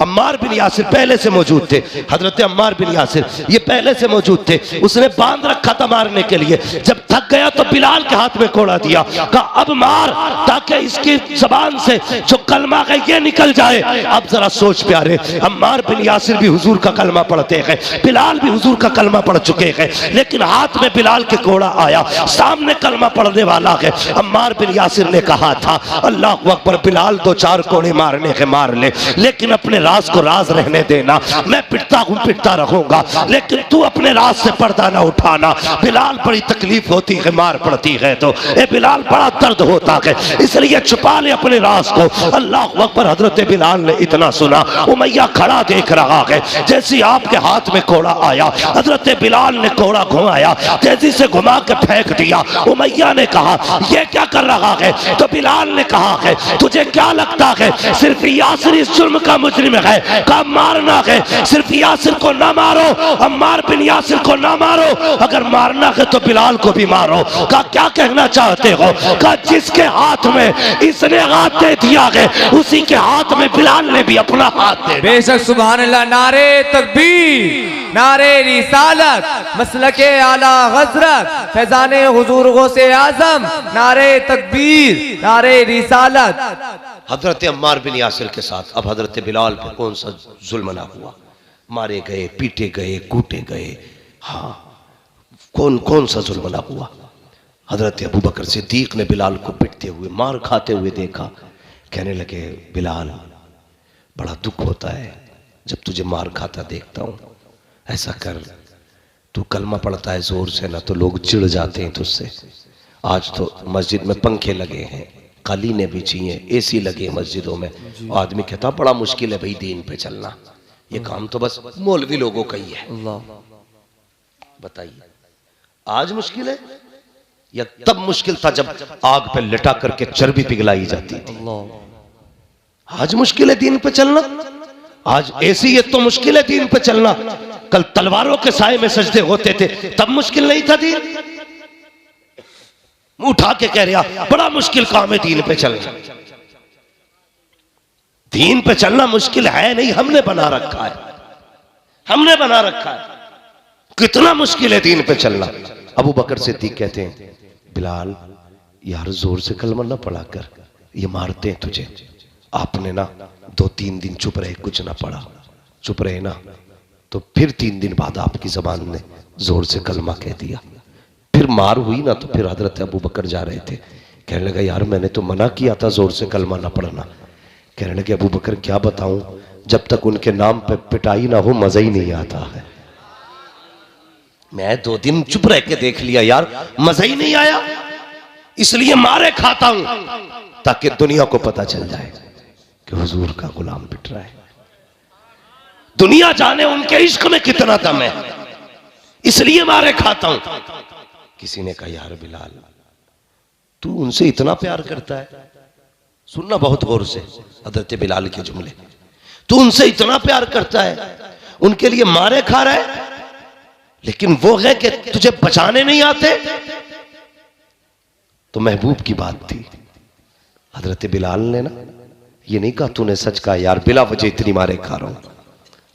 Speaker 1: अम्मार बिन यासिर पहले से मौजूद थे। हजरत अम्मार बिन यासिर ये पहले से मौजूद थे। उसने बांध रखा था मारने के लिए। जब थक गया तो बिलाल के हाथ में कोड़ा दिया, कहा अब मार ताकि इसकी जबान से जो कलमा है ये निकल जाए। अब जरा सोच प्यारे, अम्मार बिन यासिर भी हुजूर का कलमा पढ़ते हैं, बिलाल भी हुजूर का कलमा पढ़ चुके हैं, लेकिन हाथ में बिलाल के कोड़ा आया, सामने कलमा पढ़ने वाला है। अम्मार बिन यासिर ने कहा था अल्लाह अकबर बिलाल दो चार कोड़े मारने के मार ले, लेकिन अपने राज को राज रहने देना। मैं पिटता हूं पिटता रहूंगा, लेकिन तू अपने राज से पर्दा ना उठाना। बिलाल बड़ी तकलीफ होती है मार पड़ती है तो, ए बिलाल बड़ा दर्द होता है, इसलिए छुपा ले अपने राज को। अल्लाह अकबर। हजरत बिलाल ने इतना सुना, उमैया खड़ा देख रहा है। जैसे आपके हाथ में कोड़ा आया, हजरत बिलाल ने कोड़ा घुमाया, तेजी से घुमा के फेंक दिया। उमैया ने कहा यह क्या कर रहा है? तो बिलाल ने कहा है तुझे क्या लगता है सिर्फ यासिर इस जुर्म का मुजरिम है, का मारना है, सिर्फ यासिर को ना मारो, अम्मार बिन यासिर को ना मारो, अगर मारना है तो बिलाल को भी मारो। का क्या कहना चाहते हो? का जिसके हाथ में इसने हाथ दे दिया है उसी के हाथ में बिलाल ने भी अपना हाथ दे।
Speaker 2: बेशक सुभान अल्लाह। नारे तकबीर, नारे रिसालत, मसलके आला हजरत, फैजाने हुजूर गौसे आजम, नारे तकबीर, नारे रिसालत।
Speaker 1: हजरत अम्मार बिन यासिर के साथ अब हजरत बिलाल पे कौन सा जुल्म ना हुआ? मारे गए, पीटे गए, कूटे गए। हाँ, कौन कौन सा जुल्म ना हुआ? हजरत अबू बकर सिद्दीक ने बिलाल को पिटते हुए मार खाते हुए देखा। कहने लगे बिलाल बड़ा दुख होता है जब तुझे मार खाता देखता हूं। ऐसा कर, तू कलमा पढ़ता है जोर से ना तो लोग चिढ़ जाते हैं तुझसे। आज तो मस्जिद में पंखे लगे हैं, कालीने बिछी हैं, एसी लगे मस्जिदों में। आदमी कहता बड़ा मुश्किल है भाई दीन पे चलना, ये काम तो बस मौलवी लोगों का ही है। बताइए आज मुश्किल है या तब मुश्किल था जब आग पे लिटा करके चर्बी पिघलाई जाती थी? आज मुश्किल है दीन पे चलना। आज एसी है तो मुश्किल है दीन पे चलना। कल तलवारों के साए में सजदे होते थे तब मुश्किल नहीं था दीन। उठा के कह रहा बड़ा मुश्किल काम है दीन पे चलना। दीन पे चलना मुश्किल है नहीं, हमने बना रखा है, हमने बना रखा है। कितना मुश्किल है दीन पे चलना। अबू बकर सिद्दीक कहते हैं बिलाल यार जोर से कलमा ना पढ़ा कर, ये मारते हैं तुझे। आपने ना 2-3 दिन चुप रहे, कुछ ना पढ़ा, चुप रहे ना तो फिर 3 दिन बाद आपकी जबान ने जोर से कलमा कह दिया। फिर मार हुई ना तो फिर हजरत अबू बकर जा रहे थे, कहने लगा यार मैंने तो मना किया था जोर से कलमा ना पढ़ना। कहने लगे अबू बकर क्या बताऊं, जब तक उनके नाम पे पिटाई ना हो मजा ही नहीं आता है। मैं 2 दिन चुप रह के देख लिया यार, मजा ही नहीं आया, इसलिए मारे खाता हूं ताकि दुनिया को पता चल जाए कि हुजूर का गुलाम पिट रहा है, दुनिया जाने उनके इश्क में कितना दम है, इसलिए मारे खाता हूं। किसी ने कहा यार बिलाल तू उनसे इतना प्यार करता है, सुनना बहुत गौर से हजरत बिलाल के जुमले, तू उनसे इतना प्यार करता है, उनके लिए मारे खा रहा है, लेकिन वो है कि तुझे बचाने नहीं आते। तो महबूब की बात थी। हजरत बिलाल ने ना ये नहीं कहा तूने सच कहा यार, बिला वजह इतनी मारे खा रहा हूं।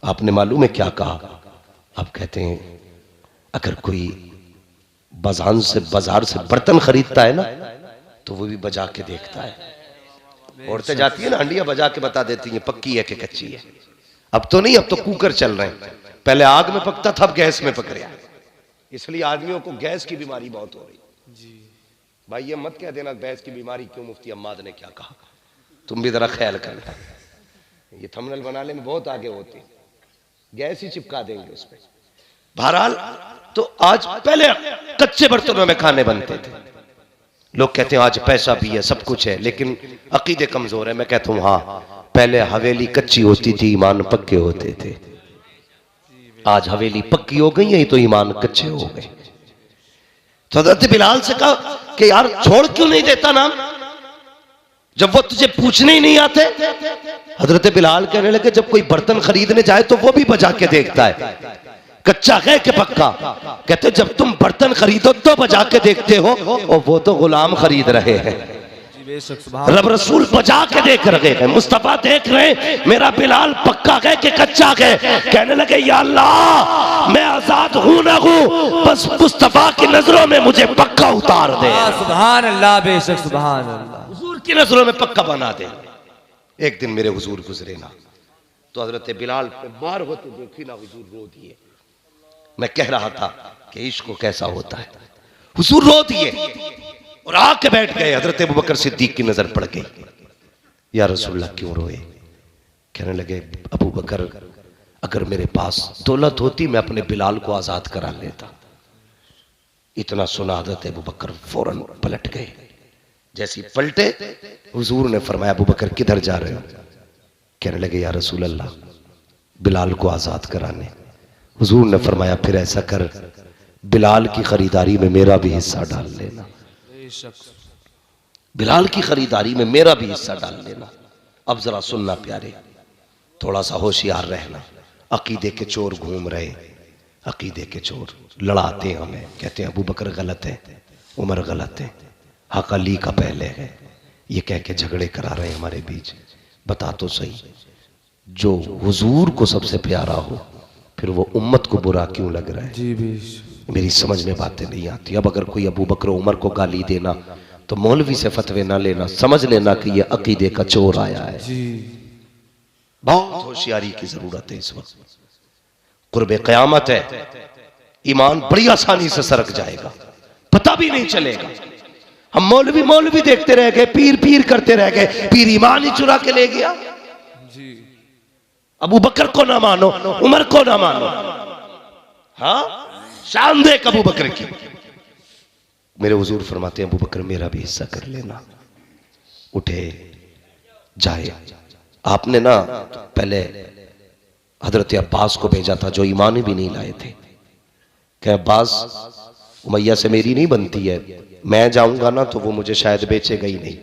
Speaker 1: आपने मालूम है क्या कहा? आप कहते हैं अगर कोई बाजार से बर्तन खरीदता है ना तो वो भी बजा के देखता है। औरतें जाती है ना हंडिया बजा के बता देती हैं पक्की है कि कच्ची है। अब तो नहीं, अब तो कुकर चल रहे हैं, पहले आग में पकता था, अब गैस में पक रहा है। इसलिए आदमियों को गैस की बीमारी बहुत हो रही जी। भाई ये मत कह देना गैस की बीमारी क्यों, मुफ्ती अम्माद ने क्या कहा, तुम भी जरा ख्याल करना। ये थंबनेल बनाने में बहुत आगे होते, गैस ही चिपका देंगे उस पर। बहरहाल तो आज पहले कच्चे बर्तनों में खाने बनते थे। लोग कहते हैं आज पैसा भी है सब कुछ है लेकिन अकीदे कमजोर है। मैं कहता हूं हाँ, पहले हवेली कच्ची होती थी, ईमान पक्के होते थे। आज हवेली पक्की हो गई है तो ईमान कच्चे हो गए। तो हजरत बिलाल से कहा कि यार छोड़ क्यों नहीं देता नाम, जब वो तुझे पूछने ही नहीं आते। हजरत बिलाल कहने लगे जब कोई बर्तन खरीदने जाए तो वो भी बजा के देखता है कच्चा है कि पक्का। कहते जब तुम बर्तन खरीदो तो बजा के देखते हो, और वो तो गुलाम खरीद रहे हैं, रब रसूल बजा के देख रहे हैं, मुस्तफा देख रहे हैं मेरा बिलाल पक्का है कि कच्चा है। कहने लगे या अल्लाह मैं आजाद हूं ना हूं, बस मुस्तफा की नजरों में मुझे पक्का उतार दे।
Speaker 2: सुभान अल्लाह, बेशक सुभान अल्लाह,
Speaker 1: हुजूर की नजरों में पक्का बना दे। एक दिन मेरे हुजूर गुजरे ना तो हजरत बिलाल पे मार होते देखी ना, हुजूर रो दिए। मैं कह रहा था कि इश्क कैसा होता है, हुजूर रो दिए और आके बैठ गए। हजरत अबू बकर सिद्दीक की नजर पड़ गई, या रसूलल्लाह क्यों रोए? कहने लगे अबू बकर अगर मेरे पास दौलत होती मैं अपने बिलाल को आजाद करा लेता। इतना सुना हजरत अबू बकर फौरन पलट गए। जैसे पलटे हुजूर ने फरमाया अबू बकर किधर जा रहे हो? कहने लगे या रसूलल्लाह बिलाल को आजाद कराने। हुजूर ने फरमाया फिर ऐसा कर बिलाल की खरीदारी में मेरा भी हिस्सा डाल लेना, बिलाल की खरीदारी में मेरा भी हिस्सा डाल लेना। अब जरा सुनना प्यारे, थोड़ा सा होशियार रहना। अकीदे के चोर घूम रहे, अकीदे के चोर लड़ाते हैं हमें, कहते हैं अबू बकर गलत है, उमर गलत है, हक अली का पहले है, ये कह के झगड़े करा रहे हैं हमारे बीच। बता तो सही, जो हुजूर को सबसे प्यारा हो फिर वो उम्मत को बुरा क्यों लग रहा है? जी मेरी समझ में बातें नहीं आती। अब अगर कोई अबू बकर उमर को गाली देना तो मौलवी से फतवे ना लेना, समझ लेना कि ये अकीदे का चोर आया है। जी बहुत होशियारी की जरूरत है इस वक्त। कुर्बे क़यामत है, ईमान बड़ी आसानी से सरक जाएगा, पता भी नहीं चलेगा। हम मौलवी मौलवी देखते रह गए, पीर पीर करते रह गए, पीर ईमान ही चुरा के ले गया। जी अबू बकर को ना मानो, उमर को ना मानो। हाँ शान देख अबू बकर की। मेरे हुजूर फरमाते हैं अबू बकर मेरा भी हिस्सा कर लेना। उठे जाए। आपने ना पहले हजरत अब्बास को भेजा था जो ईमान भी नहीं लाए थे। क्या अब्बास उमैया से मेरी नहीं बनती है, मैं जाऊंगा ना तो वो मुझे शायद बेचेगा ही नहीं,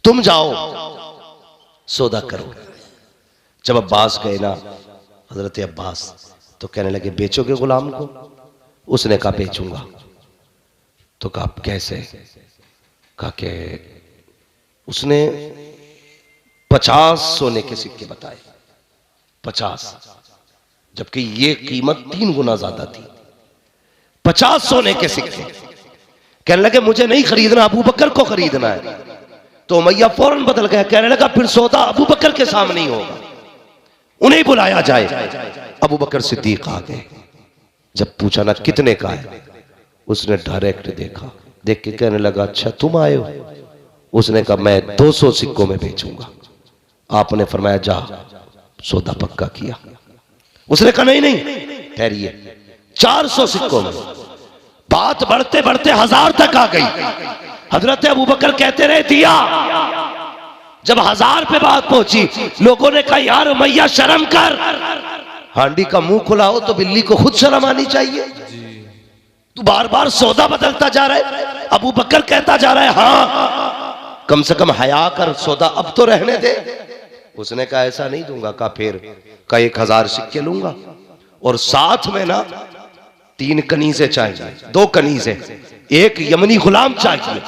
Speaker 1: तुम जाओ सौदा करो। जब अब्बास गए ना हजरत अब्बास तो कहने लगे बेचोगे गुलाम को? उसने कहा बेचूंगा। तो कहा कैसे? कहा कि उसने 50 सोने के सिक्के बताए, 50, जबकि ये कीमत 3 गुना ज्यादा थी। 50 सोने के सिक्के। कहने लगे मुझे नहीं खरीदना, अबू बकर को खरीदना है। तो उमैया फौरन बदल गया, कहने लगा फिर सौदा अबू बकर के सामने ही होगा, उन्हें बुलाया जाए। अबू बकर सिद्दीक आ गए। जब पूछा ना कितने का है, उसने डायरेक्ट देखा देख के कहने लगा अच्छा तुम आए हो। उसने कहा मैं 200 सिक्कों में बेचूंगा। आपने फरमाया जा, सौदा पक्का किया। उसने कहा नहीं नहीं ठहरिए, 400 सिक्कों में। बात बढ़ते बढ़ते 1000 तक आ गई। हजरत अबू बकर कहते रहे दिया। जब 1000 पे बात पहुंची, लोगों ने कहा यार उमैया शर्म कर, हांडी का मुंह खुला हो तो बिल्ली को खुद शर्म आनी चाहिए। तू बार बार सौदा बदलता जा रहा है। अबू बकर कहता जा रहा है हाँ कम से कम हया कर, सौदा अब तो रहने दे। उसने कहा ऐसा नहीं दूंगा। कहा फिर? का 1000 सिक्के लूंगा और साथ में ना 3 कनीज़े चाहिए, 2 कनीज़े, 1 यमनी गुलाम चाहिए,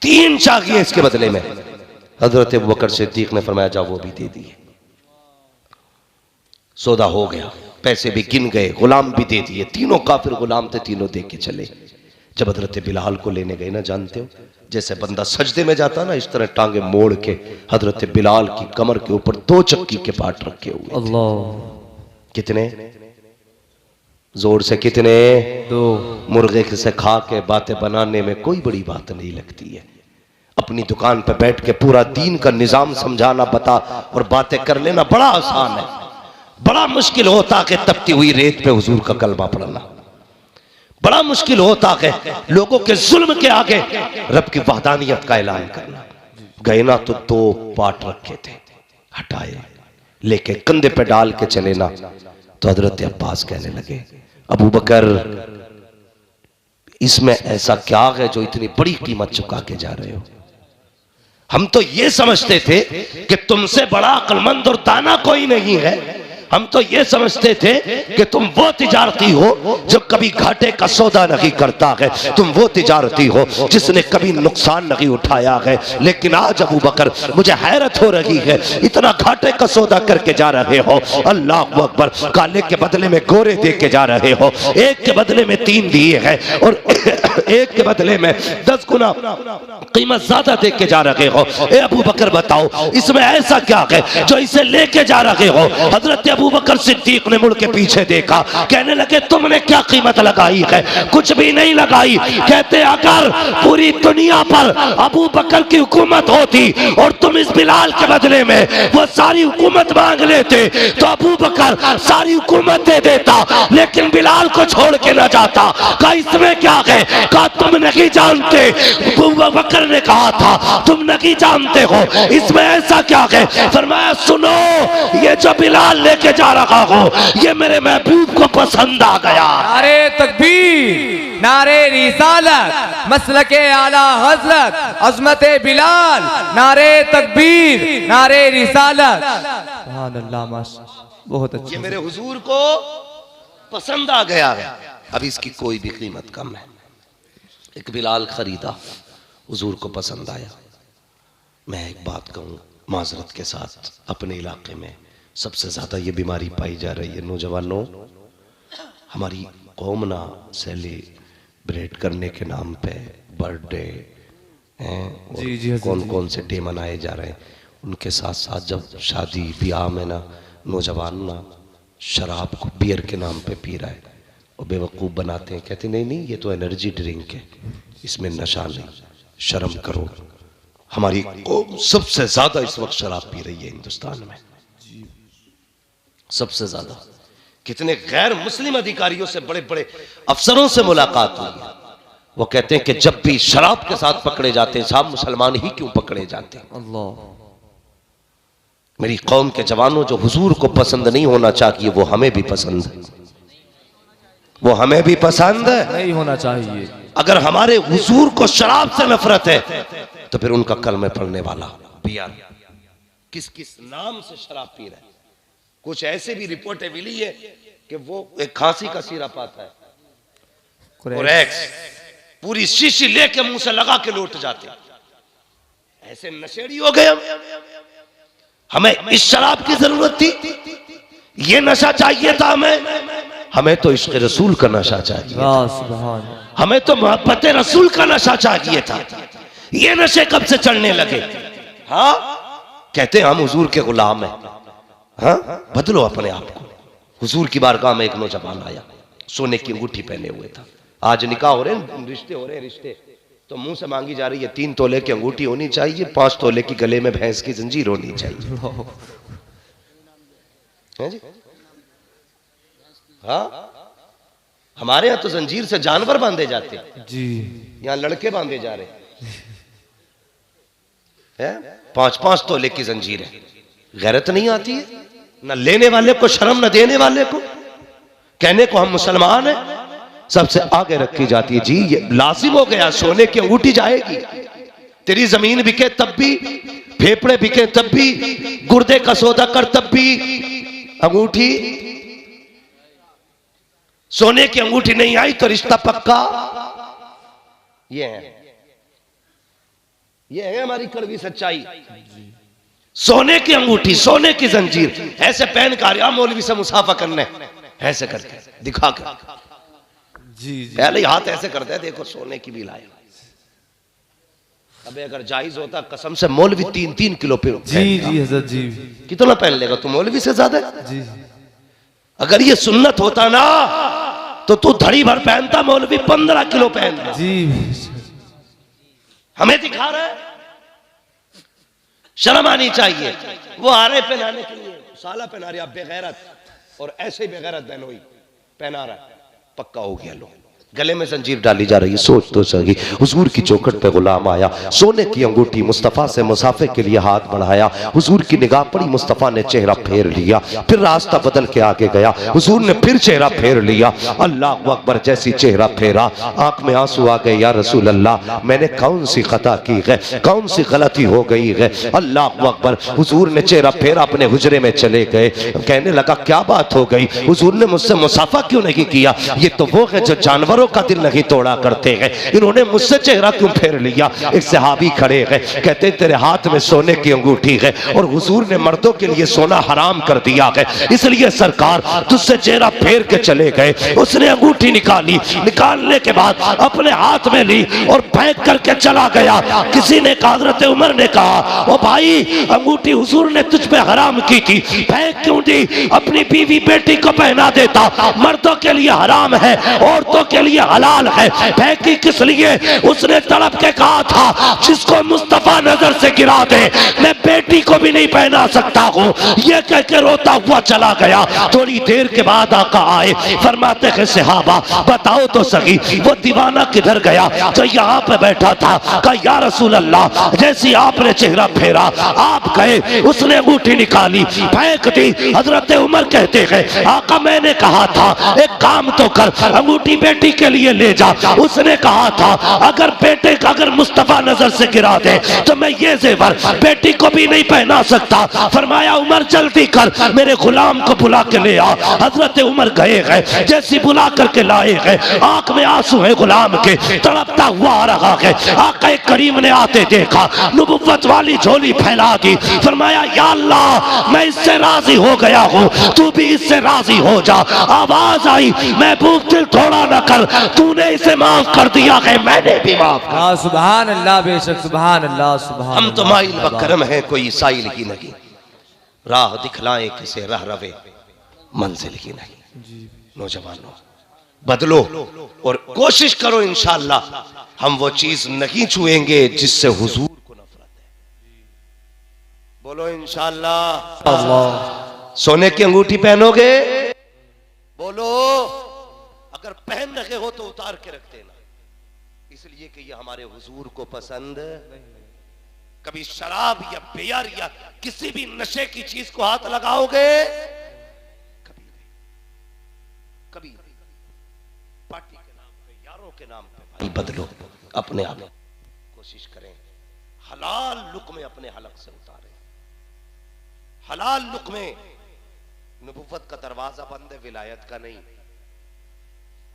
Speaker 1: 3 चाहिए इसके बदले में। हजरत अबू बकर सिद्दीक ने फरमाया जाओ वो भी दे दिए। सौदा हो गया, पैसे भी गिन गए, गुलाम भी दे दिए। तीनों काफिर गुलाम थे, तीनों दे के चले। जब हजरत बिलाल को लेने गए ना, जानते हो जैसे बंदा सजदे में जाता ना, इस तरह टांगे मोड़ के हजरत बिलाल की कमर के ऊपर 2 चक्की के पाट रखे हुए। अल्लाह। कितने जोर से? कितने? 2। मुर्गे से खा के बातें बनाने में कोई बड़ी बात नहीं लगती है। अपनी दुकान पे बैठ के पूरा दीन का निजाम समझाना बता और बातें कर लेना बड़ा आसान है। बड़ा मुश्किल होता कि तपती हुई रेत पे हुजूर का कलमा पढ़ना। बड़ा मुश्किल होता है लोगों के जुल्म के आगे रब की वहदानियत का ऐलान करना। गए ना तो 2 पाट रखे थे, हटाए, लेके कंधे पे डाल के चले ना। तो हजरत अब्बास कहने लगे अबू बकर इसमें ऐसा क्या है जो इतनी बड़ी कीमत चुका के जा रहे हो? हम तो ये समझते थे कि तुमसे बड़ा अक्लमंद और दाना कोई नहीं है। हम तो ये समझते थे कि तुम वो तिजारती हो जो कभी घाटे का सौदा नहीं करता है, तुम वो तिजारती हो जिसने कभी नुकसान नहीं उठाया है। लेकिन आज अबू बकर मुझे हैरत हो रही है, इतना घाटे का सौदा करके जा रहे हो। अल्लाह अकबर, काले के बदले में गोरे दे के जा रहे हो, एक के बदले में 3 दिए हैं और एक के बदले में 10 गुना कीमत ज्यादा दे के जा रहे हो। ए अबू बकर बताओ इसमें ऐसा क्या है जो इसे लेके जा रहे हो? हजरत अबू बकर सिद्दीक ने मुड़ के पीछे देखा, कहने लगे तुमने क्या कीमत लगाई है? कुछ भी नहीं लगाई। कहते अगर पूरी दुनिया पर अबू बकर की हुकूमत होती और तुम इस बिलाल के बदले में वो सारी हुकूमत मांग लेते तो अबू बकर सारी हुकूमत दे देता, लेकिन बिलाल को छोड़ के ना जाता। कहा इसमें क्या है? कहा तुम नहीं जानते। अबू बकर ने कहा था तुम नहीं जानते हो, इसमें ऐसा क्या है? फरमाया सुनो, ये जो बिलाल लेके जा रहा हो ये मेरे महबूब को पसंद आ गया। नारे तकबीर, नारे रिसालत, मसलके आला हजरत, अज़मते बिलाल, नारे तकबीर, नारे रिसालत। सुभान अल्लाह, माशाअल्लाह, बहुत अच्छा। ये मेरे हुजूर को पसंद आ गया है, अब इसकी कोई भी कीमत कम है। एक बिलाल खरीदा, हुजूर को पसंद आया। मैं एक बात कहूँ माजरत के साथ, अपने इलाके में सबसे ज्यादा ये बीमारी पाई जा रही है। नौजवानों, हमारी कौम ना सेलिब्रेट करने के नाम पे बर्थडे हैं, कौन कौन से डे मनाए जा रहे हैं, उनके साथ साथ जब शादी ब्याह में ना नौजवान ना शराब को बियर के नाम पे पी रहा है और बेवकूफ़ बनाते हैं, कहते नहीं नहीं ये तो एनर्जी ड्रिंक है, इसमें नशा नहीं, शर्म करो। हमारी कौम सबसे ज्यादा इस वक्त शराब पी रही है हिंदुस्तान में, सबसे ज्यादा। कितने गैर मुस्लिम अधिकारियों से, बड़े बड़े अफसरों से मुलाकात हुई है, वो कहते हैं कि जब भी शराब के साथ पकड़े जाते हैं साहब मुसलमान ही क्यों पकड़े जाते हैं। अल्लाह। मेरी कौम के जवानों, जो हुजूर को पसंद नहीं होना चाहिए वो हमें भी पसंद है, वो हमें भी पसंद नहीं होना चाहिए। अगर हमारे हुजूर को शराब से नफरत है तो फिर उनका कलमे पढ़ने वाला बियार किस किस नाम से शराब पी रहा है। कुछ ऐसे भी रिपोर्टें मिली है कि वो एक खांसी का सिरप आता है, कोरेक्स, पूरी शीशी लेके मुंह से लगा के लौट जाते। ऐसे नशेड़ी हो गए हमें इस शराब की जरूरत थी, ये नशा चाहिए था हमें तो इश्क रसूल का नशा चाहिए था, हमें तो मोहब्बत रसूल का नशा चाहिए था। ये नशे कब से चढ़ने लगे? हाँ, कहते हम हुजूर के गुलाम हैं। हाँ, बदलो अपने आप को। हुजूर की बारगाह में एक नौजवान आया, सोने की अंगूठी पहने हुए था। आज निकाह हो रहे हैं, रिश्ते हो रहे हैं, रिश्ते तो मुंह से मांगी जा रही है 3 तोले की अंगूठी होनी चाहिए, 5 तोले की गले में भैंस की जंजीर होनी चाहिए। है जी? हाँ, हमारे यहाँ तो जंजीर से जानवर बांधे जाते हैं
Speaker 2: जी,
Speaker 1: यहाँ लड़के बांधे जा रहे हैं। 5-5 तोले की जंजीर है। गैरत नहीं आती है न लेने वाले को शर्म न देने वाले को। कहने को हम मुसलमान हैं, सबसे आगे रखी जाती है। जी ये लाजिम हो गया, सोने की अंगूठी जाएगी। तेरी जमीन बिके तब भी, फेफड़े बिके तब भी, गुर्दे का सौदा कर तब भी, अंगूठी, सोने की अंगूठी नहीं आई तो रिश्ता पक्का। ये है हमारी कड़वी सच्चाई। सोने की अंगूठी, सोने की जंजीर, ऐसे पहन कर मौलवी से मुसाफा करने, ऐसे करके दिखा कर,
Speaker 2: जी जी,
Speaker 1: पहले हाथ ऐसे करते हैं, देखो सोने की भी लाया। अबे अगर जायज होता कसम से मौलवी 3-3 किलो पे
Speaker 2: जी जी हजरत जी,
Speaker 1: कितना पहन लेगा तू मौलवी से ज्यादा?
Speaker 2: जी
Speaker 1: अगर ये सुन्नत होता ना तो तू धड़ी भर पहनता, मौलवी 15 किलो पहनता।
Speaker 2: जी,
Speaker 1: हमें दिखा रहा है, शर्म आनी चाहिए। वो आ रहे पहनाने के लिए, साला पहना रही, आप बेगैरत, और ऐसे ही बेगैरत बहनोई पहना रहा है, पक्का हो गया। लो गले में जंजीर डाली जा रही है। सोच तो सही, हुजूर की चौखट पे गुलाम आया, सोने की अंगूठी मुस्तफ़ा से मुसाफे के लिए हाथ बढ़ाया। हुजूर की निगाह पड़ी, मुस्तफ़ा ने चेहरा फेर लिया, फिर रास्ता बदल के आगे गया। हुजूर ने फिर चेहरा फेर लिया, अल्लाह अकबर, जैसी चेहरा फेरा आंख में आंसू आ गए। या रसूल अल्लाह, मैंने कौन सी खता की है, कौन सी गलती हो गई है? अल्लाह अकबर। हुजूर ने चेहरा फेरा, अपने हुजरे में चले गए। कहने लगा क्या बात हो गई? हुजूर ने मुझसे मुसाफा क्यों नहीं किया? ये तो वो है जो जानवर का दिल नहीं तोड़ा करते हैं, इन्होंने मुझसे चेहरा क्यों फेर लिया? एक सहाबी खड़े हैं, कहते तेरे हाथ में सोने की अंगूठी है और हुजूर ने मर्दों के लिए सोना हराम कर दिया है, इसलिए सरकार तुझसे चेहरा फेर के चले गए। उसने अंगूठी निकाली, निकालने के बाद अपने हाथ में ली और फेंक करके चला गया। किसी ने कहा, हज़रत उमर ने कहा, ओ भाई अंगूठी हुजूर ने तुझ पे हराम की थी, फेंक क्यों दी? अपनी बीवी बेटी को पहना देता, मर्दों के लिए हराम है, औरतों के लिए हलाल है, फेंकी किस लिए? उसने तड़प के कहा था, जिसको मुस्तफा नजर से गिरा दे मैं बेटी को भी नहीं पहना सकता हूँ। ये कह के रोता हुआ चला गया। थोड़ी देर के बाद आका आए, फरमाते हैं सहाबा बताओ तो सही वो दीवाना किधर गया जो यहाँ पे बैठा था? कहा या रसूल अल्लाह, जैसी आपने चेहरा फेरा आप गए, उसने अंगूठी निकाली फेंक दी। हजरत उमर कहते हैं आका मैंने कहा था एक काम तो कर, अंगूठी बेटी के लिए ले जा। उसने कहा था अगर बेटे का अगर मुस्तफा नजर से गिरा दे तो मैं ये जेवर बेटी को भी नहीं पहना सकता। फरमाया उमर जल्दी कर, मेरे गुलाम को बुला के ले आ। हजरत उमर गए हैं, जैसी बुला करके लाए हैं, आंख में आंसू है गुलाम के, तड़पता हुआ आ रहा है। आका करीम ने आते देखा, नबुव्वत वाली झोली फैला दी। फरमाया या अल्लाह मैं इससे राजी हो गया हूँ, तू भी इससे राजी हो जा। आवाज आई, महबूब दिल थोड़ा न कर, तूने इसे माफ कर दिया है, मैंने भी माफ कर।
Speaker 2: हाँ सुभान अल्लाह, बेशक सुभान अल्लाह, सुभान।
Speaker 1: हम तो माइल बकरम है, कोई साइल की नहीं, राह दिखलाए किसे रह रवे मंजिल की नहीं। नौजवानों बदलो और कोशिश करो, इंशाअल्लाह हम वो चीज नहीं छुएंगे जिससे हुजूर को नफरत है। बोलो इंशाअल्लाह।
Speaker 2: अल्लाह।
Speaker 1: सोने की अंगूठी पहनोगे? बोलो। अगर पहन रखे हो तो उतार के रख देना, इसलिए कि ये हमारे हुजूर को पसंद। कभी शराब या बियर या किसी भी नशे की चीज को हाथ लगाओगे? कभी नहीं, कभी नहीं। पार्टी के नाम पे, यारों के नाम पे भाई बदलो अपने आप। कोशिश करें हलाल लुक्मे अपने हलक से उतारें। हलाल लुक्मे, नबुव्वत का दरवाजा बंद है, विलायत का नहीं।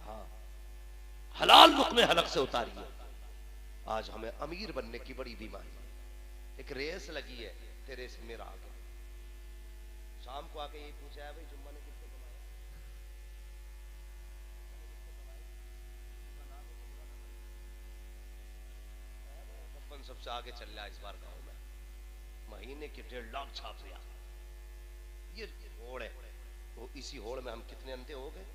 Speaker 1: हाँ, हलाल लुक्मे हलक से उतारिए। आज हमें अमीर बनने की बड़ी बीमारी, एक रेस लगी है, तेरे से मेरा आ गया। शाम को आके ये पूछा है भाई जुम्मा ने कितने कमाया? बचपन सबसे आगे चल रहा है इस बार गांव में, महीने के 1.5 लाख छाप दिया। ये होड़ है, वो इसी होड़ में हम कितने अंधे हो गए।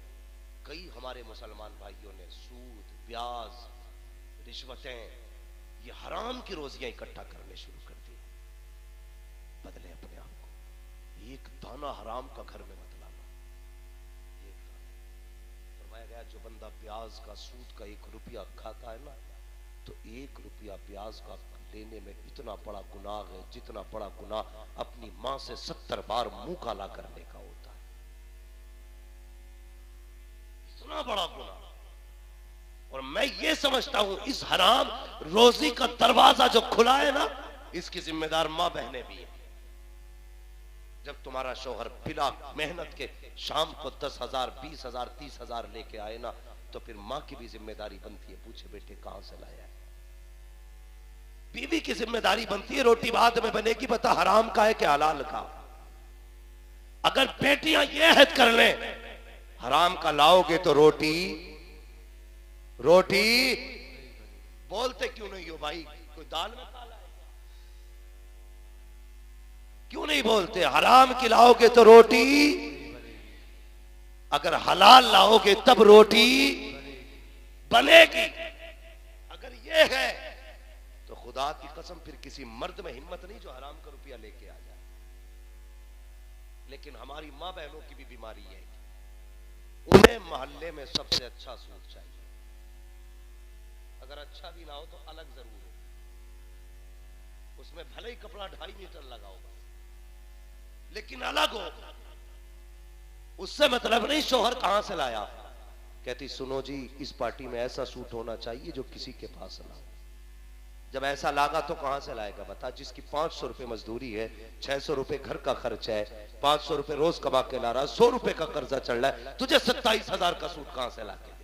Speaker 1: कई हमारे मुसलमान भाइयों ने सूद, ब्याज, रिश्वतें, ये हराम की रोजियां इकट्ठा करने शुरू कर दी। बदले अपने आप को, एक दाना हराम का घर में मत लाना। एक दाना, फरमाया गया जो बंदा ब्याज का सूद का 1 रुपया खाता है ना, तो 1 रुपया ब्याज का लेने में इतना बड़ा गुनाह है जितना बड़ा गुनाह अपनी मां से 70 बार मुंह काला करने का होता है। इतना बड़ा गुनाह। और मैं ये समझता हूं इस हराम रोजी का दरवाजा जो खुला है ना, इसकी जिम्मेदार मां बहनें भी है। जब तुम्हारा शौहर बिना मेहनत के शाम को 10,000 20,000 30,000 लेके आए ना, तो फिर मां की भी जिम्मेदारी बनती है, पूछे बेटे कहां से लाया है। बीवी की जिम्मेदारी बनती है, रोटी बाद में बनेगी, बता हराम का है कि हलाल का। अगर बेटियां ये हद कर लें हराम का लाओगे तो रोटी बोलते क्यों नहीं हो भाई, कोई दाल में काला है क्यों नहीं बोलते। हराम की लाओगे तो रोटी, अगर हलाल लाओगे तब रोटी बनेगी। अगर ये है तो खुदा की कसम फिर किसी मर्द में हिम्मत नहीं जो हराम का रुपया लेके आ जाए। लेकिन हमारी मां बहनों की भी बीमारी है, उन्हें मोहल्ले में सबसे अच्छा सूट चाहिए। अगर अच्छा भी ना हो तो अलग जरूर हो, उसमें भले ही कपड़ा 2.5 मीटर लगा होगा, लेकिन अलग हो। उससे मतलब नहीं शोहर कहां से लाया। कहती सुनो जी, इस पार्टी में ऐसा सूट होना चाहिए जो किसी के पास ना हो। जब ऐसा लागा तो कहां से लाएगा बता। जिसकी 500 रुपए मजदूरी है, 600 रुपए घर का खर्च है, 500 रुपए रोज कमा के ला रहा, 100 रुपए का कर्जा चढ़ रहा है, तुझे 27,000 का सूट कहां से ला के दे।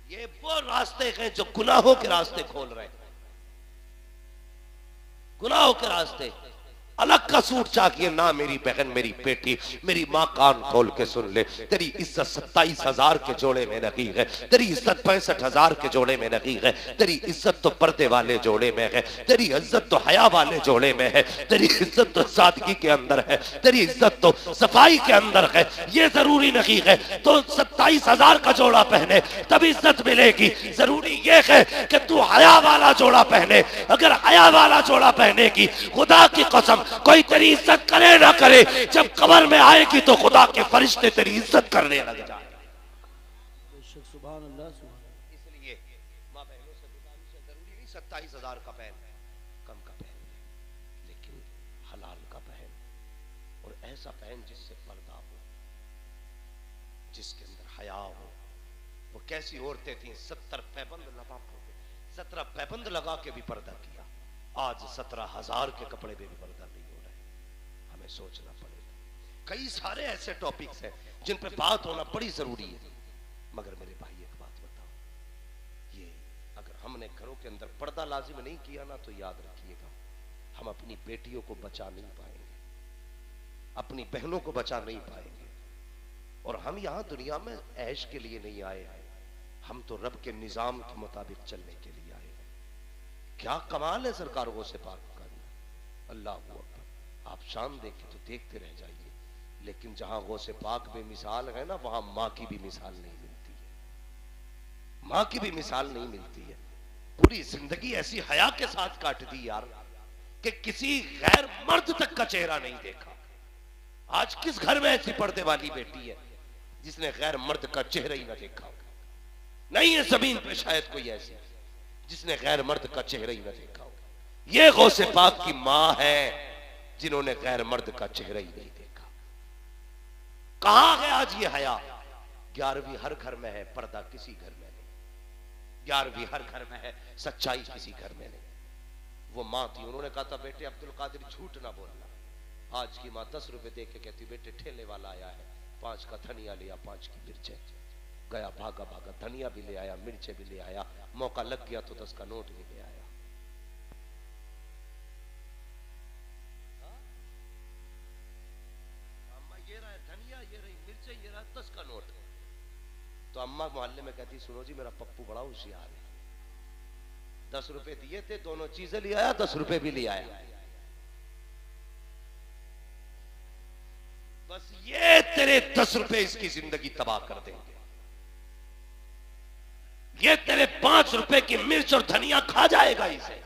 Speaker 1: ये वो रास्ते हैं जो गुनाहों के रास्ते खोल रहे हैं। गुनाहों के रास्ते। अलग का सूट चाहिए ना मेरी बहन, मेरी बेटी, मेरी माँ कान खोल के सुन ले। तेरी इज्जत 27,000 के जोड़े में नहीं है, तेरी इज्जत 65,000 के जोड़े में नहीं है। तेरी इज्जत तो पर्दे वाले जोड़े में है, तेरी इज्जत तो हया वाले जोड़े में है, तेरी इज्जत तो सादगी के अंदर है, तेरी इज्जत तो सफाई के अंदर है। ये जरूरी नहीं है तो 27,000 का जोड़ा पहने तब इज्जत मिलेगी। जरूरी ये है कि तू हया वाला जोड़ा पहने। अगर हया वाला जोड़ा पहनेगी, खुदा की कसम कोई तेरी इज्जत करे ना करे, जब कब्र में आएगी तो खुदा के फरिश्ते तेरी इज्जत करने लग जाए। इसलिए माँ बहनों से गुजारिश है, जरूरी नहीं 27,000 का पहन, कम का पहन, लेकिन हलाल का पहन। और ऐसा पहन जिससे पर्दा हो, जिसके अंदर हया हो। वो कैसी औरतें थी, 70 पैबंद लगा के, 17 पैबंद लगा के भी पर्दा किया। आज 17,000 के कपड़े में भी पर्दा नहीं हो रहा है। हमें सोचना पड़ेगा। कई सारे ऐसे टॉपिक्स हैं जिन पे बात होना बड़ी जरूरी है। मगर मेरे भाई एक बात बताओ, ये अगर हमने घरों के अंदर पर्दा लाजिम नहीं किया ना, तो याद रखिएगा हम अपनी बेटियों को बचा नहीं पाएंगे, अपनी बहनों को बचा नहीं पाएंगे। और हम यहां दुनिया में ऐश के लिए नहीं आए हैं, हम तो रब के निजाम के मुताबिक चलने के लिए आए हैं। क्या कमाल है सरकारों से पाक का, अल्लाह अकबर। आप शान देखे तो देखते रह जाइए। लेकिन जहां गौसे पाक बेमिसाल है ना, वहां मां की भी मिसाल नहीं मिलती है। मां की भी मिसाल नहीं मिलती है। पूरी जिंदगी ऐसी हया के साथ काट दी यार कि किसी गैर मर्द तक का चेहरा नहीं देखा। आज किस घर में ऐसी पर्दे वाली बेटी है जिसने गैर मर्द का चेहरा ही ना देखा? नहीं है जमीन पे शायद कोई ऐसी जिसने गैर मर्द का चेहरा ही ना देखा हो। ये गौसे पाक की मां है जिन्होंने गैर मर्द का चेहरा ही नहीं देखा। कहां है आज ये हया? 11वीं हर घर में है, पर्दा किसी घर में नहीं। 11वीं हर घर में है, सच्चाई किसी घर में नहीं। वो मां थी, उन्होंने कहा था बेटे अब्दुल कादिर झूठ ना बोलना। आज की मां 10 रुपए दे के कहती बेटे ठेले वाला आया है, 5 का धनिया लिया, 5 की मिर्चें। गया भागा भागा, धनिया भी ले आया, मिर्चें भी ले आया, मौका लग गया तो 10 का नोट भी ले आया। अम्मा ये रहा धनिया, ये रही मिर्चें, ये रहा 10 का नोट। तो अम्मा मोहल्ले में कहती सुनो जी मेरा पप्पू बड़ा होशियार है, 10 रुपए दिए थे, दोनों चीजें ले आया, 10 रुपए भी ले आया। बस ये तेरे 10 रुपए इसकी जिंदगी तबाह कर देंगे। ये तेरे 5 रुपए की मिर्च और धनिया खा जाएगा इसे।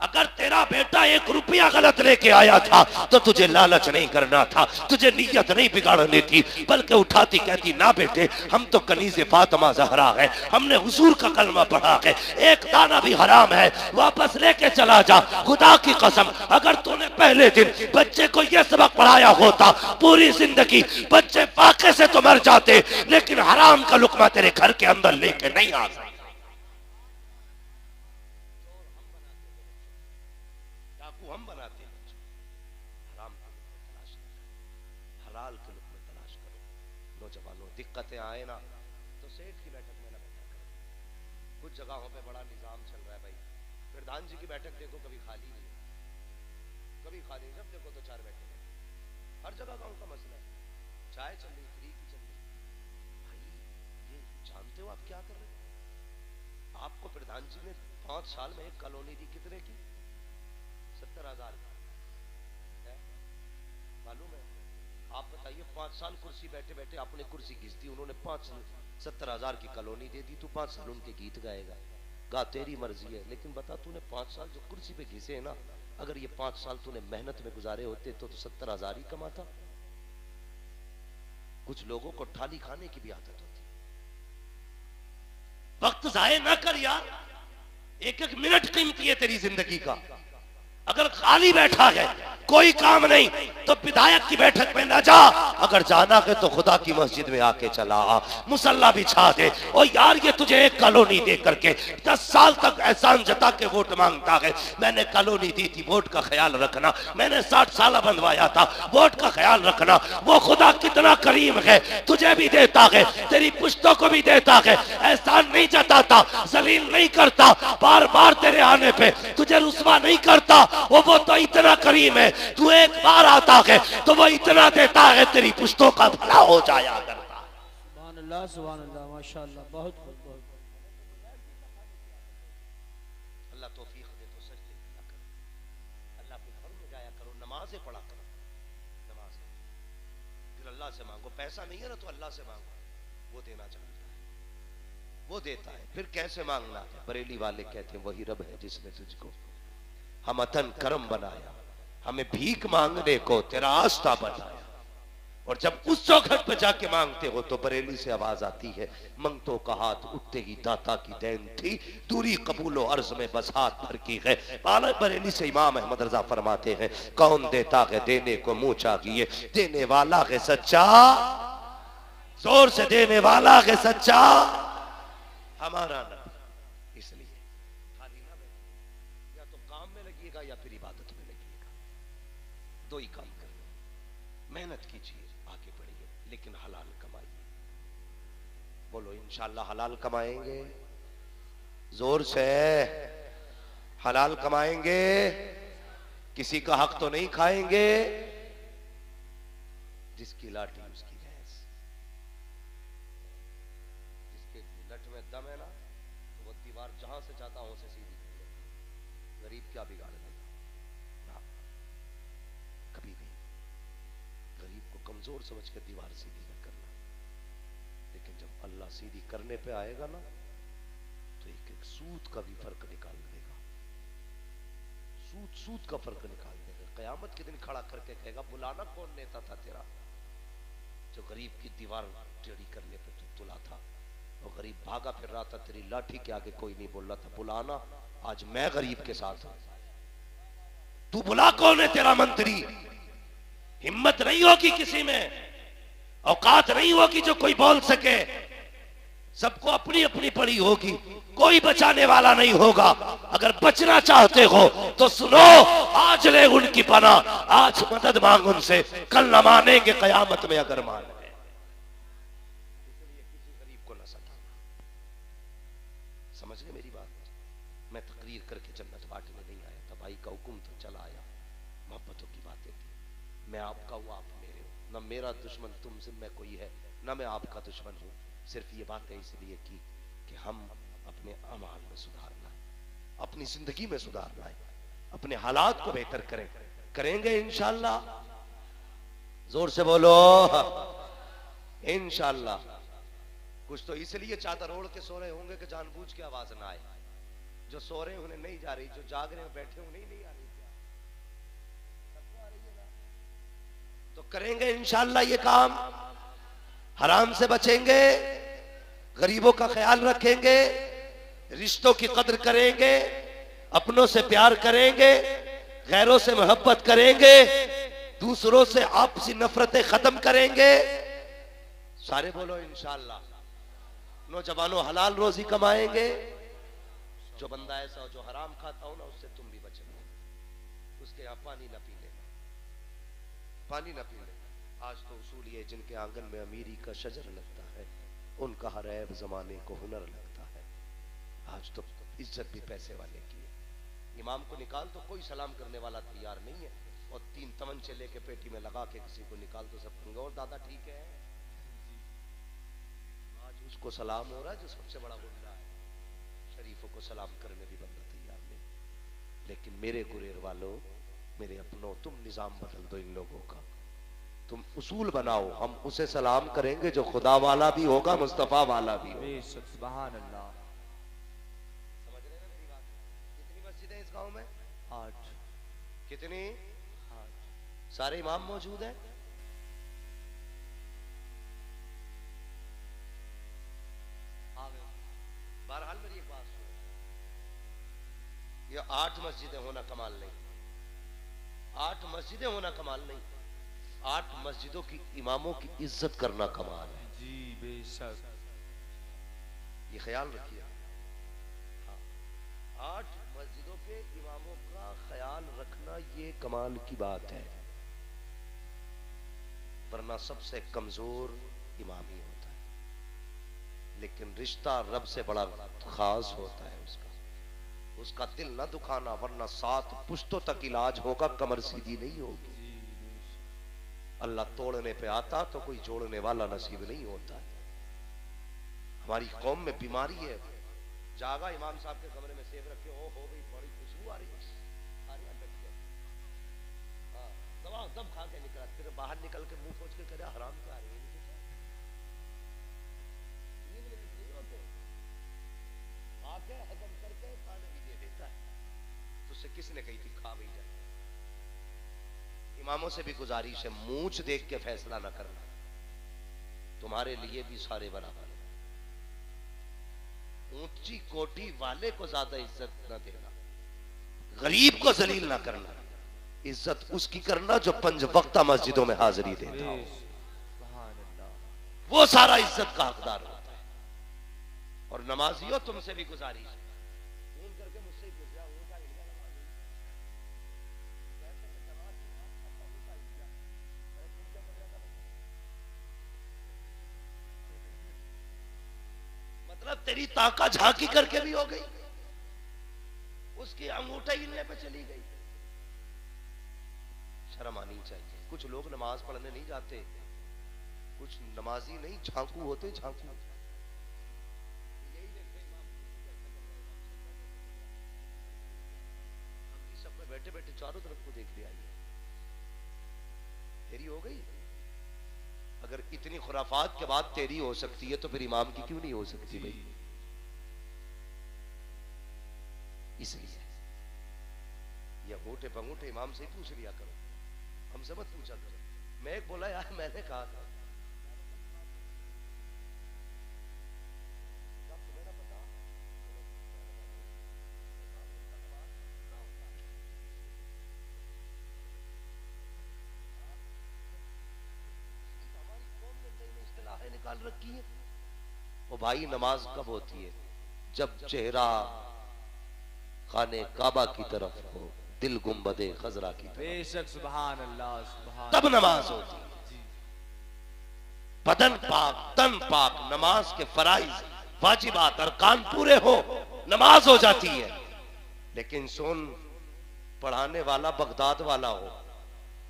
Speaker 1: अगर तेरा बेटा 1 रुपया गलत लेके आया था तो तुझे लालच नहीं करना था, तुझे नीयत नहीं बिगाड़नी थी, बल्कि उठाती कहती ना बेटे हम तो कनीज़े फातिमा ज़हरा है, हमने हुजूर का कलमा पढ़ा है, एक दाना भी हराम है, वापस लेके चला जा। खुदा की कसम अगर तूने पहले दिन बच्चे को यह सबक पढ़ाया होता, पूरी जिंदगी बच्चे फाके से तो मर जाते, लेकिन हराम का लुकमा तेरे घर के अंदर लेके नहीं आ सकते। हम बनाते हैं हराम के लुक़्मे तलाश करो, हलाल के लुक़्मे तलाश करो। नौजवानों दिक्कतें आए ना तो सेठ की बैठक में ना बैठा करो। कुछ जगहों पे बड़ा निजाम चल रहा है भाई, प्रधान जी की बैठक देखो कभी खाली नहीं, कभी खाली, जब देखो तो 4 बैठे हैं, हर जगह का उनका मसला है। चाय चल रही, फ्री की चल रही, भाई ये जानते हो आप क्या कर रहे हो? आपको प्रधान जी ने 5 साल में एक कॉलोनी दी, कितने की? 70,000 मालूम है? आप बताइए 5 साल कुर्सी बैठे बैठे आपने कुर्सी घिस दी, उन्होंने 70,000 की कॉलोनी दे दी, तू 5 साल उनके गीत गाएगा? गा तेरी मर्जी है, लेकिन बता तूने 5 साल जो कुर्सी पे घिसे है ना, अगर ये 5 साल तूने मेहनत में गुजारे होते तो 70,000 ही कमाता। कुछ लोगों को थाली खाने की भी आदत होती। वक्त जाए ना कर यार, 1-1 मिनट कीमती है तेरी जिंदगी का। अगर खाली बैठा है कोई काम नहीं तो विधायक की बैठक में ना जा, अगर जाना है तो खुदा की मस्जिद में आके चला, मुसल्ला बिछा दे। ओ यार ये तुझे एक कॉलोनी दे करके 10 साल तक एहसान जता के वोट मांगता है, मैंने कॉलोनी दी थी, वोट का ख्याल रखना, मैंने 60 साल बनवाया था, वोट का ख्याल रखना। वो खुदा कितना करीम है, तुझे भी देता है, तेरी पुश्तों को भी देता है, एहसान नहीं जताता, जलील नहीं करता, बार बार तेरे आने पे तुझे रुस्वा नहीं करता। वो तो इतना करीम है, तू एक बार आता है तो वो इतना देता है, तेरी पुश्तों का भला हो जाया करता।
Speaker 3: सुभान अल्लाह माशाअल्लाह, बहुत बहुत
Speaker 1: अल्लाह तौफीक दे तो सजदे किया करो, अल्लाह के घर में जाया करो, नमाजें पढ़ा करो, नमाज फिर अल्लाह से मांगो। पैसा नहीं है ना तो अल्लाह से मांगो, वो देना चाहता है, वो देता है। फिर कैसे मांगना है? बरेली वाले कहते हैं वही रब है जिसने तुझको हम अतन करम बनाया, हमें भीख मांगने को तेरा आस्था बनाया। और जब उस चौखट पे जाके मांगते हो तो बरेली से आवाज आती है, मंगतों का हाथ उठते ही दाता की देन थी, दूरी कबूलो अर्ज में बस हाथ भर की है। बाला बरेली से इमाम अहमद रजा फरमाते हैं, कौन देता है देने को मुंह चाहिए, देने वाला है सच्चा, जोर से देने वाला है सच्चा हमारा न। इसलिए खाली ना बैठे, या तो काम में लगिएगा या फिर इबादत में लगिएगा, 2 ही काम करना। मेहनत कीजिए, आगे बढ़िए, लेकिन हलाल कमाइए। बोलो इंशाल्लाह हलाल कमाएंगे, जोर से हलाल कमाएंगे, किसी का हक तो नहीं खाएंगे। जिसकी लाठी उसकी भैंस, जिसके लठ में दम है ना तो वो दीवार जहां से चाहता वहां से सीधी कर लेगा। गरीब क्या बिगाड़ देगा ना, कभी भी गरीब को कमजोर समझ कर दीवार सीधी न करना। लेकिन जब अल्लाह सीधी करने पे आएगा ना तो एक एक सूद का भी फर्क निकाल देगा, सूद का फर्क निकाल देगा। कयामत के दिन खड़ा करके कहेगा, बुलाना कौन नेता था तेरा जो गरीब की दीवार टेढ़ी करने पे तू तुला था, और गरीब भागा फिर रहा था, तेरी लाठी के आगे कोई नहीं बोल रहा था, बुलाना, आज मैं गरीब के साथ हूं। तू बुला कौन है तेरा मंत्री? हिम्मत नहीं होगी किसी में, औकात नहीं होगी जो कोई बोल सके, सबको अपनी अपनी पड़ी होगी, कोई बचाने वाला नहीं होगा। अगर बचना चाहते हो तो सुनो, आज ले उनकी पनाह, आज मदद मांग उनसे, कल न मानेंगे कयामत में अगर मान गए। इसलिए किसी गरीब को न सताना। समझ गए मेरी बात? मैं तकरीर करके जन्नत बांटने नहीं आया था, भाई का हुक्म तो चला आया, मोहब्बतों की बातें थी। मैं आपका हूं, आप मेरे हो, न मेरा दुश्मन तुमसे में कोई है, न मैं आपका दुश्मन हूं। सिर्फ ये बात है इसलिए की कि हम अपने अमाल में सुधार लाए, अपनी जिंदगी में सुधार लाए, अपने हालात को बेहतर करें, करेंगे इंशाअल्लाह। जोर से बोलो इंशाअल्लाह। कुछ तो इसलिए चादर ओढ़ के सो रहे होंगे कि जानबूझ के आवाज ना आए। जो सो रहे हैं उन्हें नहीं जा रही, जो जाग रहे हैं बैठे उन्हें नहीं आ रही। सबको आ रही है ना? तो करेंगे इंशाअल्लाह ये काम, हराम से बचेंगे, गरीबों का ख्याल रखेंगे, रिश्तों की कदर करेंगे, अपनों से प्यार करेंगे, गैरों से मोहब्बत करेंगे, दूसरों से आपसी नफरतें खत्म करेंगे। सारे बोलो इंशाअल्लाह। नौजवानों हलाल रोजी कमाएंगे। जो बंदा ऐसा हो जो हराम खाता हो ना, उससे तुम भी बचना। उसके यहाँ पानी ना पी लेना, पानी ना पी लेना। आज तो उसूल ये, जिनके आंगन में अमीरी का शजर लगता है उनका हर ऐब जमाने को हुनर लगता है। आज तो इज्जत भी पैसे वाले की है। इमाम को निकाल तो कोई सलाम करने वाला तैयार नहीं है, और 3 तमंचे लेके पेटी में लगा के किसी को निकाल तो सब कहेंगे और दादा ठीक है। आज उसको सलाम हो रहा है जो सबसे बड़ा गुंडा है। शरीफों को सलाम करने भी बंदा तैयार नहीं। लेकिन मेरे गुरेर वालों, मेरे अपनों, तुम निजाम बदल दो इन लोगों का। तुम उसूल बनाओ, हम उसे सलाम करेंगे जो खुदा वाला भी होगा, मुस्तफा वाला भी होगा।
Speaker 2: सुभान अल्लाह।
Speaker 1: समझ रहे हैं मेरी बात? कितनी मस्जिदें इस गांव में?
Speaker 2: 8।
Speaker 1: कितनी?
Speaker 2: 8।
Speaker 1: सारे इमाम मौजूद हैं? बहरहाल मेरी एक बात सुनो, ये 8 मस्जिदें होना कमाल नहीं, 8 मस्जिदें होना कमाल नहीं, 8 मस्जिदों की इमामों की इज्जत करना कमाल है।
Speaker 2: जी बेशक,
Speaker 1: ये ख्याल रखिए। हाँ, 8 मस्जिदों के इमामों का ख्याल रखना ये कमाल की बात है। वरना सबसे कमजोर इमाम ही होता है, लेकिन रिश्ता रब से बड़ा खास होता है उसका दिल न दुखाना, वरना 7 पुश्तों तक इलाज होगा, कमर सीधी नहीं होगी। अल्लाह तोड़ने पे आता तो कोई जोड़ने वाला नसीब नहीं होता है। हमारी कौम में बीमारी है, जागा इमाम साहब के कमरे में सेब रखे, ओ हो गई बड़ी खुशबू आ रही है, हाँ, दवा दम खा के निकला, फिर बाहर निकल के मुंह सोच के करे हराम क्या आ रही है। आके हजम करके खाने भी दे देता है, तो उससे किसने कही थी खा भी जाए। इमामों से भी गुजारिश है, मूंछ देख के फैसला ना करना, तुम्हारे लिए भी सारे बराबर है। ऊंची कोटी वाले को ज्यादा इज्जत ना देना, गरीब को जलील ना करना, इज्जत उसकी करना जो 5 वक्ता मस्जिदों में हाजिरी देता हो, वो सारा इज्जत का हकदार होता है। और नमाजियों तुमसे भी गुजारिश है, फोन करके मुझसे पूछ रहा हूं क्या इंडिया नमाज मतलब तेरी ताका झांकी करके भी हो गई, उसकी अंगूठा हिलने पे चली गई। शर्म आनी चाहिए। कुछ लोग नमाज पढ़ने नहीं जाते, कुछ नमाजी नहीं झांकू होते, झांकू। बैठे बैठे चारों तरफ को देख लिया, तेरी हो गई। अगर इतनी खुराफात के बाद तेरी हो सकती है तो फिर इमाम की क्यों नहीं हो सकती भाई? इसलिए या मोटे पंगूठे इमाम से ही पूछ लिया करो, हमसे मत पूछा करो। मैं एक बोला यार, मैंने कहा था निकाल रखी है। ओ भाई, नमाज कब होती है? जब चेहरा खाने काबा की तरफ हो, दिल गुंबदे खजरा की तरफ।
Speaker 2: बेशक, सुभान अल्लाह, सुभान।
Speaker 1: तब नमाज होती है। बदन पाक, तन पाक, नमाज के फराइज, वाजिबात, अरकान पूरे हो, नमाज हो जाती है। लेकिन सुन, पढ़ाने वाला बगदाद वाला हो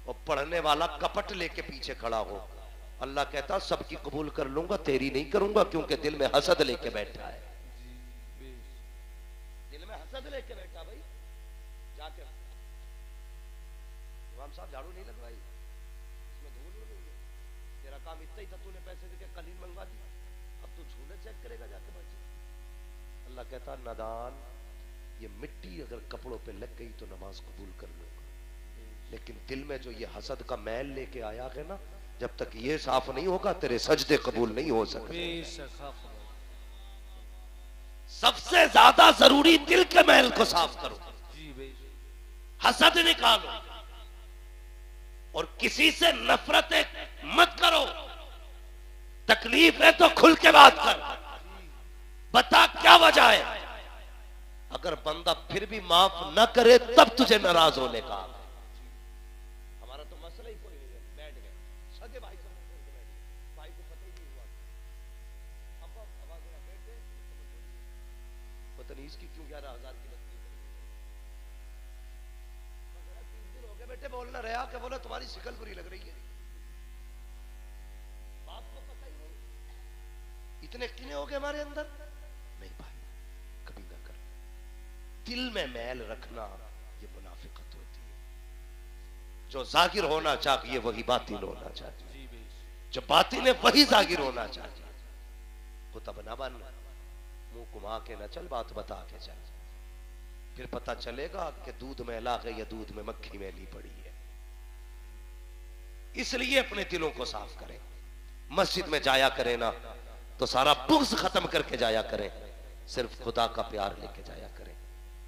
Speaker 1: और पढ़ने वाला कपट लेके पीछे खड़ा हो, अल्लाह कहता सबकी कबूल कर लूंगा, तेरी नहीं करूंगा, क्योंकि दिल में हसद लेके बैठा है। दिल में हसद लेके बैठा भाई। जाके इमाम साहब झाड़ू नहीं लगवाई, इसमें धूल उड़ गई है, तेरा काम इतना ही था, तूने पैसे देके कलीन मंगवा दी, अब तू झूले चेक करेगा जाके मस्जिद? अल्लाह कहता नादान, ये मिट्टी अगर कपड़ों पे लग गई तो नमाज कबूल कर लूंगा, लेकिन दिल में जो ये हसद का मैल लेके आया है ना, जब तक ये साफ नहीं होगा तेरे सजदे कबूल नहीं हो सकते। सबसे ज्यादा जरूरी दिल के मैल को साफ करो, हसद निकालो और किसी से नफरत मत करो। तकलीफ है तो खुल के बात कर, बता क्या वजह है। अगर बंदा फिर भी माफ न करे तब तुझे नाराज होने का। हमारा तो मसला ही कोई नहीं है, बैठ गए सगे भाई से भाई को पता ही नहीं हुआ। अब आवाज बैठे पता नहीं इसकी क्यों 11,000 की बत्ती 3 दिन हो गए बेटे बोलना रहा क्या, बोला तुम्हारी शिकल बुरी लग रही है। बाप को पता ही नहीं, इतने किने हो गए हमारे अंदर। नहीं भाई कभी ना कर, दिल में मैल रखना ये मुनाफिकत होती है। जो जाहिर होना चाहिए वही बातिन होना चाहिए, जो बातिन है वही जाहिर होना चाहिए। कुतब ना बन, मुंह घुमा के न चल, बात बता के चल, फिर पता चलेगा कि दूध में लागे या दूध में मक्खी मैली पड़ी है। इसलिए अपने दिलों को साफ करें। मस्जिद में जाया करें ना तो सारा बुग़्ज़ खत्म करके जाया करें, सिर्फ खुदा का प्यार लेके जाया करें।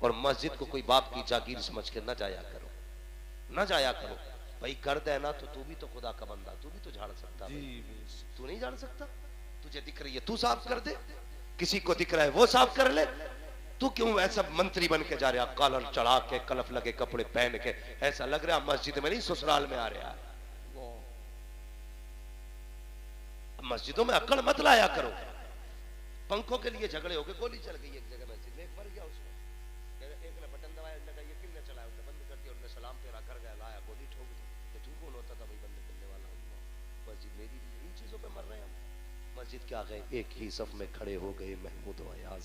Speaker 1: और मस्जिद को कोई बाप की जागीर समझ के ना जाया करो, ना जाया करो। भाई कर दे ना तो तू भी तो खुदा का बंदा, तू भी तो झाड़ सकता है। तू नहीं झाड़ सकता, तुझे दिख रही है तू साफ कर दे, किसी को दिख रहा है वो साफ कर ले। तू क्यों ऐसा मंत्री बन के जा रहा, कॉलर चढ़ा के कलफ लगे कपड़े पहन के, ऐसा लग रहा मस्जिद में नहीं ससुराल में आ रहा है। मस्जिदों में अकड़ मत लाया करो। पंखों के लिए झगड़े हो गए, गोली चल गई एक जगह मस्जिद में, एक मर गया उसमें, एक ने बटन दबाया, ये किसने चलाया, उसने बंद कर दिया, उन्होंने सलाम फेरा, घर गया, लाया, गोली ठोक दी। तो तू कौन होता था भाई बंद करने वाला? मस्जिद मेरी, इन चीजों पे मर रहे हैं हम। मस्जिद क्या गए, एक ही सफ में खड़े हो गए महमूद व अयाज,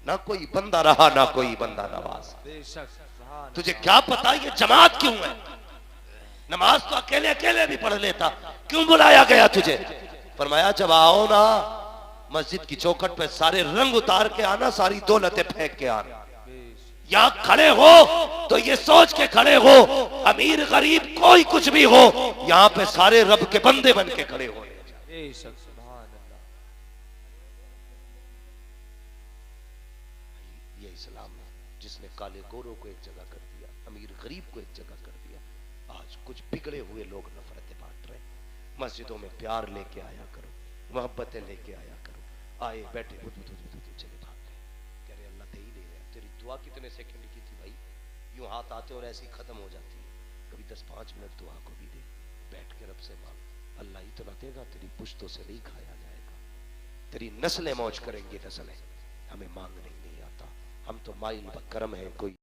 Speaker 1: ना कोई बंदा रहा ना कोई बंदा नवाज। तुझे क्या पता ये जमात क्यों है? नमाज तो अकेले अकेले भी पढ़ लेता, क्यों बुलाया गया तुझे? फरमाया जब आओ ना मस्जिद की चौखट पे सारे रंग उतार के आना, सारी दौलतें फेंक के आना। या खड़े हो तो ये सोच के खड़े हो, अमीर गरीब कोई कुछ भी हो, यहां पे सारे रब के बंदे बन के खड़े हो। ये इस्लाम है जिसने काले गोरों को एक जगह कर दिया, अमीर गरीब को एक जगह कर दिया। आज कुछ बिगड़े हुए लोग नफरतें बांट रहे। मस्जिदों में प्यार लेके आया करो, मोहब्बतें लेके आया करो। आए बैठे चले भाग गए, कह रहे अल्लाह दे ही नहीं रहा। तेरी दुआ कितने सेकंड की थी भाई, यूं हाथ आते और ऐसी खत्म हो जाती है। कभी 10-5 मिनट दुआ को भी दे, बैठ के रब से मांग। अल्लाह इतना देगा तेरी पुश्तों से नहीं खाया जाएगा, तेरी नस्लें मौज करेंगी। नस्लें हमें मांगने नहीं आता, हम तो माइल बकरम है, कोई